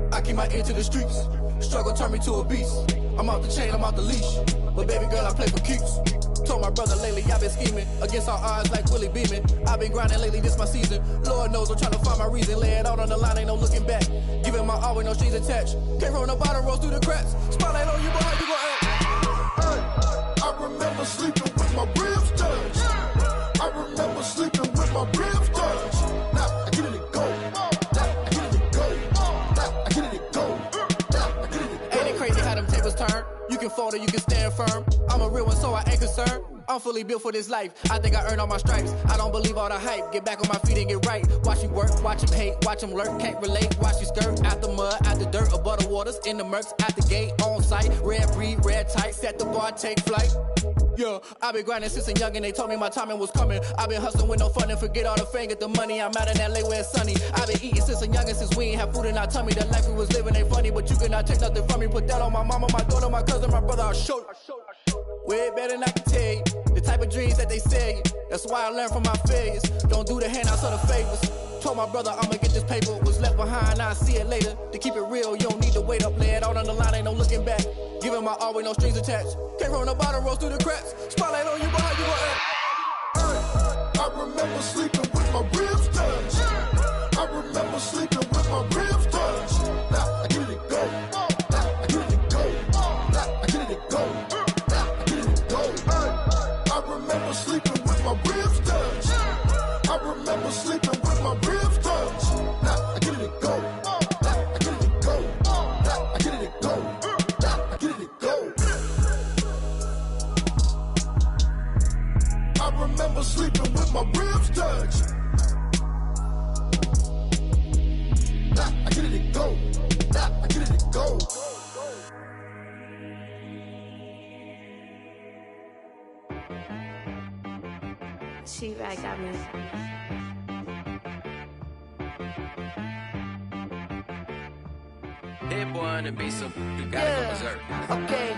I keep my ear to the streets. Struggle turned me to a beast. I'm off the chain, I'm off the leash. But baby girl, I play for keeps. Told my brother lately, I've been scheming. Against all odds like Willie Beeman. I've been grinding lately, this my season. Lord knows I'm trying to find my reason. Lay it out on the line, ain't no looking back. Giving my all with no strings attached. Came from the bottom, rose through the cracks. Spotlight on you, boy, how you gon' act? I remember sleeping with my ribs touched. I remember sleeping with my ribs touched. Now I get it and go. Turn. You can fold or you can stand firm. I'm a real one, so I ain't concerned. I'm fully built for this life. I think I earned all my stripes. I don't believe all the hype. Get back on my feet and get right. Watch you work, watch him hate, watch him lurk. Can't relate, watch you skirt. Out the mud, out the dirt, above the waters, in the murks, at the gate, on site. Red breed, red tight, set the bar, take flight. Yeah, I've been grinding since a young and they told me my timing was coming. I've been hustling with no fun and forget all the fame, get the money. I'm out in LA where it's sunny. I've been eating since a young and since we ain't have food in our tummy. The life we was living ain't funny, but you cannot take nothing from me. Put that on my mama, my daughter, my cousin, my brother, I'll show you. Way better than I can tell you. The type of dreams that they sell you. That's why I learned from my failures. Don't do the handouts or the favors. Told my brother I'ma get this paper. Was left behind, I'll see it later. To keep it real, you don't need to wait up. Lay it out on the line, ain't no looking back. Giving my all with no strings attached. Came from the bottom, rose through the cracks. Spotlight on you, boy, how you gon' act? I remember sleeping with my ribs touched. I remember sleeping with my ribs touched. Now I get it and go. Now I get it and go. Now I get it and go. Now I get it and go. I remember sleeping with my ribs touched. I remember sleeping with my ribs touched. Now I get it and go. Now I get it and go. Now I get it and go. Now I get it and go. I remember sleeping with my ribs touched. Now I get it and go. Now I get it and go. She right got me. Hit boy on the beat, so you gotta go berserk. Okay.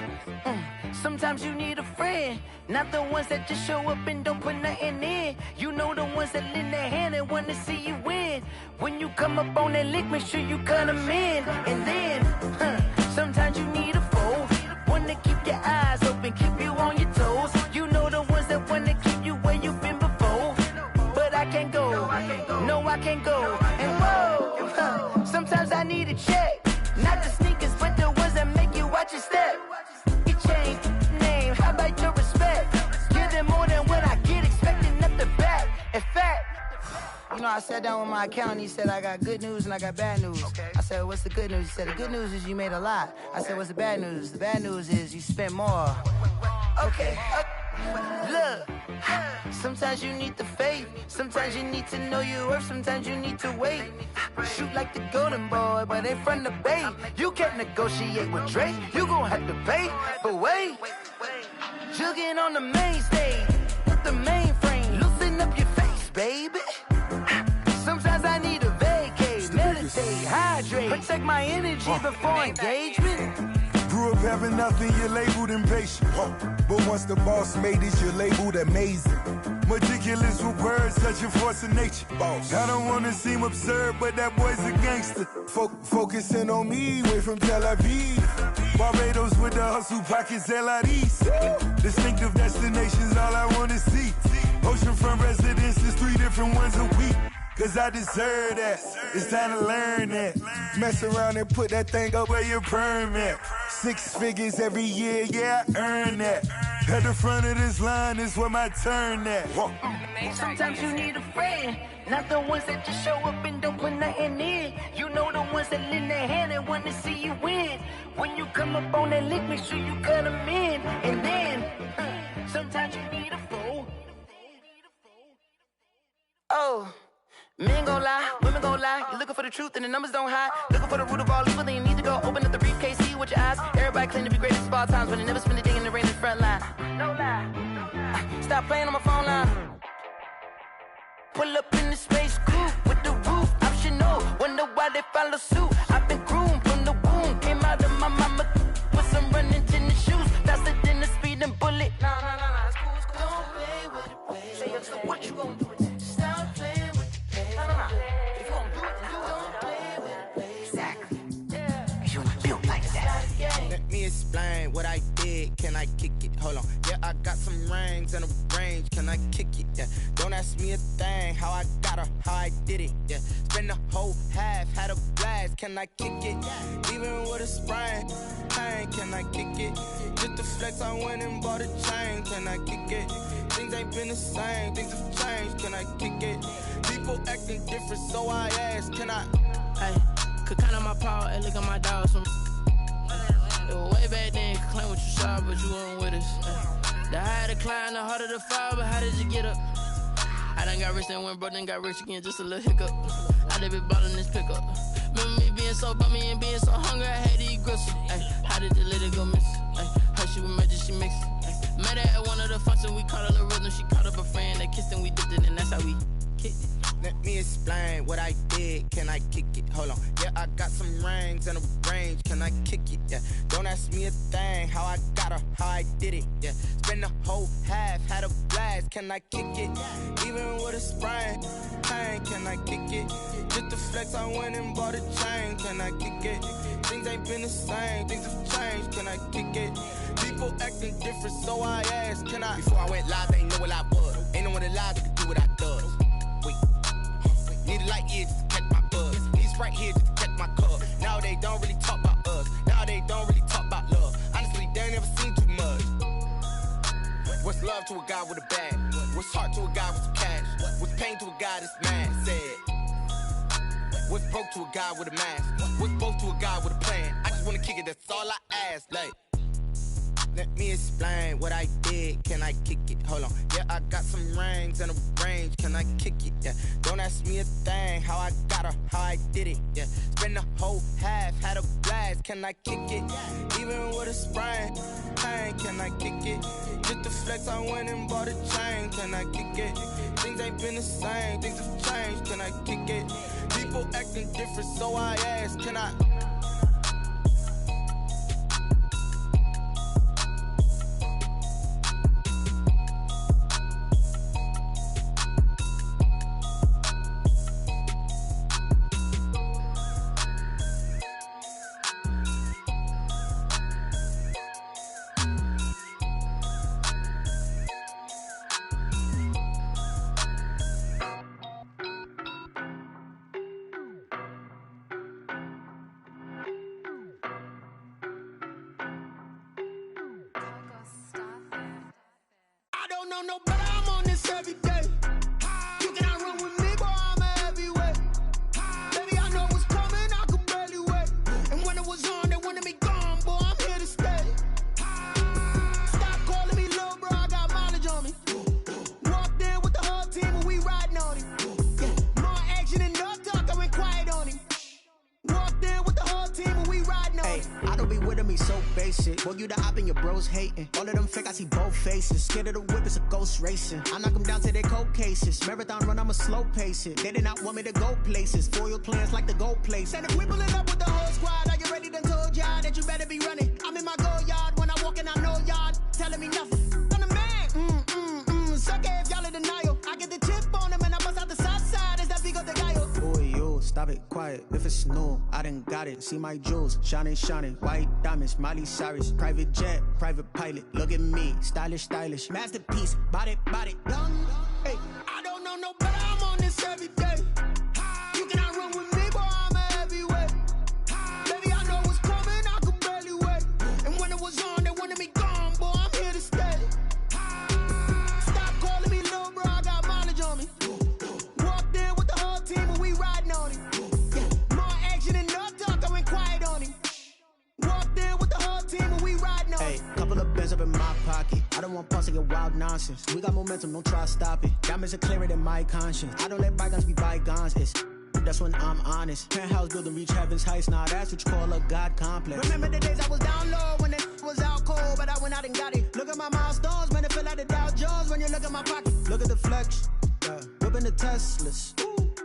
Sometimes you need a friend, not the ones that just show up and don't put nothing in. You know the ones that lend their hand and wanna see you win. When you come up on that lick, make sure you cut them in. And then, sometimes you need a foe, one to keep your eyes open, keep you on your toes. You know the ones that wanna keep you where you've been before. But I can't go, no I can't go. And whoa, sometimes I need a check. Not the sneakers, but the ones that make you watch your step. You change name, how about your respect? You know, I sat down with my accountant. He said, I got good news and I got bad news. Okay. I said, what's the good news? He said, the good news is you made a lot. I said, what's the bad news? The bad news is you spent more. Okay. Look, sometimes you need the faith. Sometimes you need to know your worth. Sometimes you need to wait. Shoot like the golden boy, but ain't from the bay. You can't negotiate with Drake. You gon' have to pay. But wait, jugging on the main stage with the mainframe. Loosen up your face, baby. Sometimes I need a vacate, meditate, hydrate, protect my energy before engagement. Grew up having nothing, you're labeled impatient. But once the boss made it, you're labeled amazing. Meticulous with words, such a force of nature. I don't wanna seem absurd, but that boy's a gangster. Focusing on me, way from Tel Aviv. Barbados with the hustle pockets, LIDs. Distinctive destinations, all I wanna see. Oceanfront residences, 3 different ones a week. Cause I deserve that, it's time to learn that. Mess around and put that thing up where your permit. 6 figures every year, yeah, I earn that. At the front of this line is where my turn at. Sometimes you need a friend, not the ones that just show up and don't put nothing in. You know the ones that lend their hand and want to see you win. When you come up on that lick, make sure you cut them in. And then, sometimes you need a fool. Oh. Men gon' lie, women gon' lie. You're looking for the truth and the numbers don't hide. Looking for the root of all evil, then you need to go open up the briefcase, see with your eyes. Everybody claim to be greatest of all times, but they never spend a day in the rain in the front line. No lie. Stop playing on my phone line. Pull up in the space coupe with the roof optional. Wonder why they follow suit. I've been groomed from the womb. Came out of my mama with some running tennis shoes. Faster than the speeding bullet. Nah, it's cool, it's cool. Don't play with it, baby. Say so what you gon' do? Stop playing. If you gon' do it, then don't play with it, baby. Exactly. Cause you ain't built like that. Let me explain what I did. Can I kick it? Hold on. Yeah, I got some rings and a range. Can I kick it? Yeah. Don't ask me a thing. How I got her, how I did it. Yeah. Spend the whole half, had a blast. Can I kick it? Even with a sprain, pain. Can I kick it? Just the flex, I went and bought a chain. Can I kick it? Things ain't been the same. Things have changed. Can I kick it? People acting different, so I ask, can I? Hey, could count on my power and look at my dogs. It was way back then, could claim what you saw, but you weren't with us. The higher the climb, the harder the fall, but how did you get up? I done got rich, then went broke, then got rich again, just a little hiccup. I done been ballin' this pickup. Remember me being so bummy and being so hungry, I had to eat gristle. Ay, how did you let it go miss? Ay, how she was magic, she mixed. Met her at one of the functions, we caught her the rhythm, she caught up a friend, they kissed and we dipped it, and that's how we kicked it. Let me explain what I did. Can I kick it? Hold on. Yeah, I got some rings and a range. Can I kick it? Yeah. Don't ask me a thing. How I got her, how I did it. Yeah. Spend the whole half, had a blast. Can I kick it? Even with a sprain, pain. Can I kick it? Just the flex, I went and bought a chain. Can I kick it? Things ain't been the same. Things have changed. Can I kick it? People acting different, so I asked, can I? Before I went live, they know what I was. Ain't no one alive that could do what I does. Wait. Need a light year just to catch my buzz. Need Sprite here just to catch my cup. Now they don't really talk about us. Now they don't really talk about love. Honestly, they ain't never seen too much. What's love to a guy with a bag? What's heart to a guy with some cash? What's pain to a guy that's mad? Said. What's broke to a guy with a mask? What's both to a guy with a plan? I just wanna kick it, that's all I ask. Like, let me explain what I did. Can I kick it? Hold on. Yeah, I got some rings and a range. Can I kick it? Yeah. Don't ask me a thing. How I got her, how I did it. Yeah. Spend the whole half, had a blast. Can I kick it? Even with a sprain, pain. Can I kick it? Just the flex, I went and bought a chain. Can I kick it? Things ain't been the same. Things have changed. Can I kick it? People acting different, so I ask, can I? No better, I'm on this every day. You cannot run with me, boy, I'm me so basic. Boy, you the op and your bros hating. All of them fake, I see both faces. Scared of the whip, it's a ghost racing. I knock them down to their cold cases. Marathon run, I'ma slow pace it. They did not want me to go places. Foil plans like the gold place. And if we pulling up with the whole squad, are you ready? Done told y'all that you better be running. I'm in my go yard when I walk in, I know y'all telling me nothing. I'm the man. Suck it if y'all in denial. I get the chip on him and I bust out the south side. Is that Vigo the guy? Boy, yo, stop it, quiet. If it's new, I done got it. See my jewels, shining, shining. White diamonds, Miley Cyrus. Private jet, private pilot. Look at me, stylish, stylish. Masterpiece, body, young. Hey, I don't know no better. I'm on this every day. You cannot run with me, boy. I'm a heavyweight. Baby, I know what's coming. I could barely wait. And when it was on, they wanted me gone, boy. I'm here to stay. Stop calling me little bro. I got mileage on me. Walked in with the whole team and we riding on him. Yeah, more action and no talk. I went quiet on him. Walked in with the whole team and we riding on him. Hey, couple of bands up in my pocket. I don't want pause to get wild nonsense. We got momentum, don't try to stop it. Diamonds are clearer than my conscience. I don't let bygones be bygones. That's when I'm honest. Penthouse building reach heaven's heights. Nah, that's what you call a God complex. Remember the days I was down low when it was out cold, but I went out and got it. Look at my milestones, man, it feel like the Dow Jones when you look at my pocket. Look at the flex, yeah. Whipping the Teslas.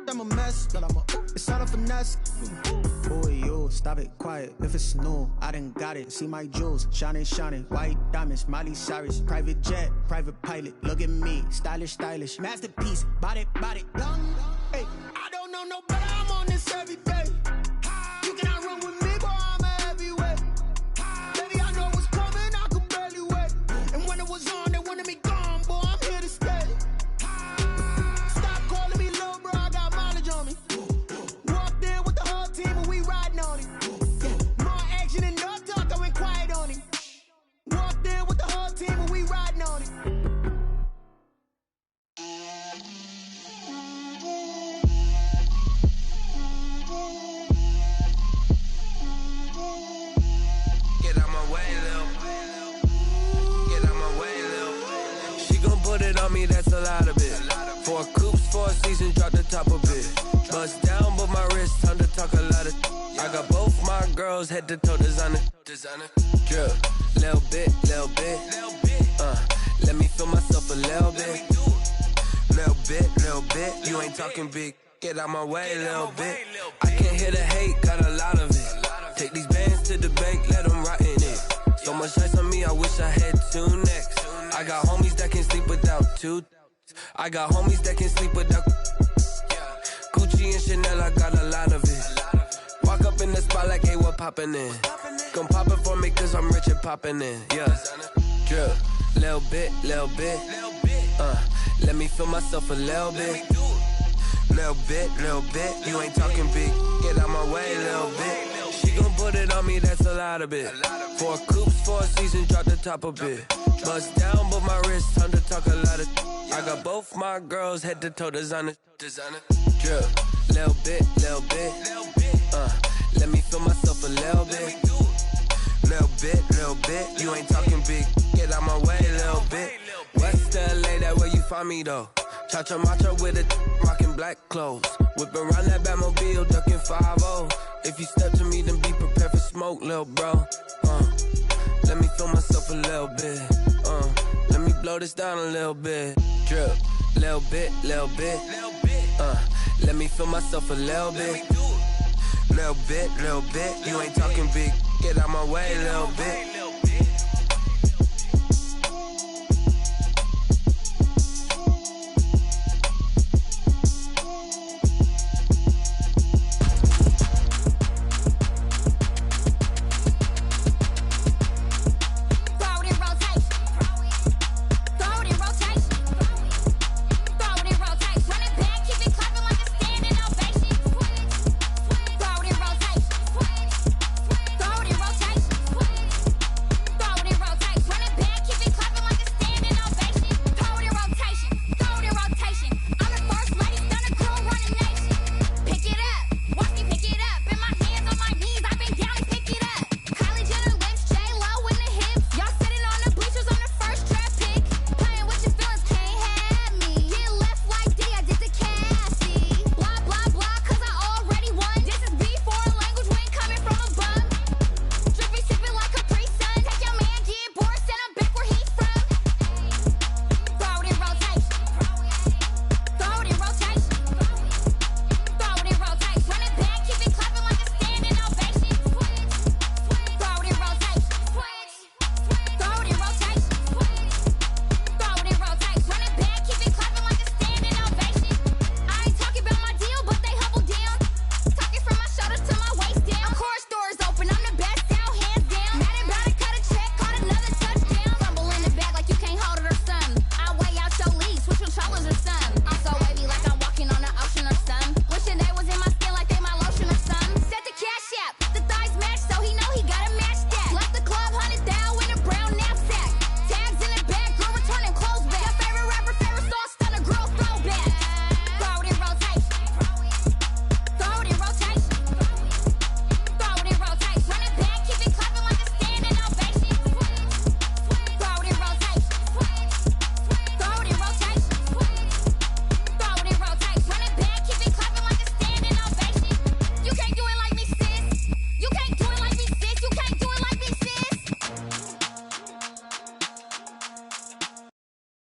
I'm a mess, but it's all a finesse. Boy, yo, stop it, quiet. If it's new, I done got it. See my jewels, shining, shining. White diamonds, Miley Cyrus. Private jet, private pilot. Look at me, stylish, stylish. Masterpiece, body, young. Hey, I don't know no better. I'm on this every day. You cannot run with me, boy. I'm a heavyweight. Baby, I know what's coming. I could barely wait. And when it was on, they wanted me gone, boy. I'm here to stay. Stop calling me little bro. I got mileage on me. Walked in with the whole team and we riding on him. Yeah, more action and no talk. I went quiet on him. Walked in with the whole team and we riding on him. Put it on me, that's a lot of it. 4 coops, 4 seasons, drop the top of it. Bust down, but my wrist, time to talk a lot of. I got both my girls, head to toe designer. Drip, little bit. Let me feel myself a little bit. Little bit. You ain't talking big. Get out my way, little bit. I can't hear the hate, got a lot of it. Take these bands to the bank, let them rot in it. So much ice on me, I wish I had 2 necks. I got homies that can sleep without 2. I got homies that can sleep without Gucci and Chanel, I got a lot of it. Walk up in the spot like, hey, what poppin' in? Come pop it for me, cause I'm rich and poppin' in. Yeah, drip, little bit. Let me feel myself a little bit. Little bit. You ain't talking big. Get out my way, little bit. She gon' put it on me, that's a lot of it. 4 coops, 4 seasons, drop the top of it. Bust down, but my wrist, time to talk a lot of. I got both my girls, head to toe designer. Drip, little bit. Let me feel myself a little bit. Little bit. You ain't talking big. Get out my way, little bit. West LA, that where you find me though. Cha-cha macha with a rockin' black clothes. Whip around that Batmobile, ducking 5-0. If you step to me, then be prepared for smoke, lil' bro. Let me feel myself a little bit. Let me blow this down a little bit. Drip, little bit. Let me feel myself a little bit. Little bit. You ain't talking big. Get out my way, little bit.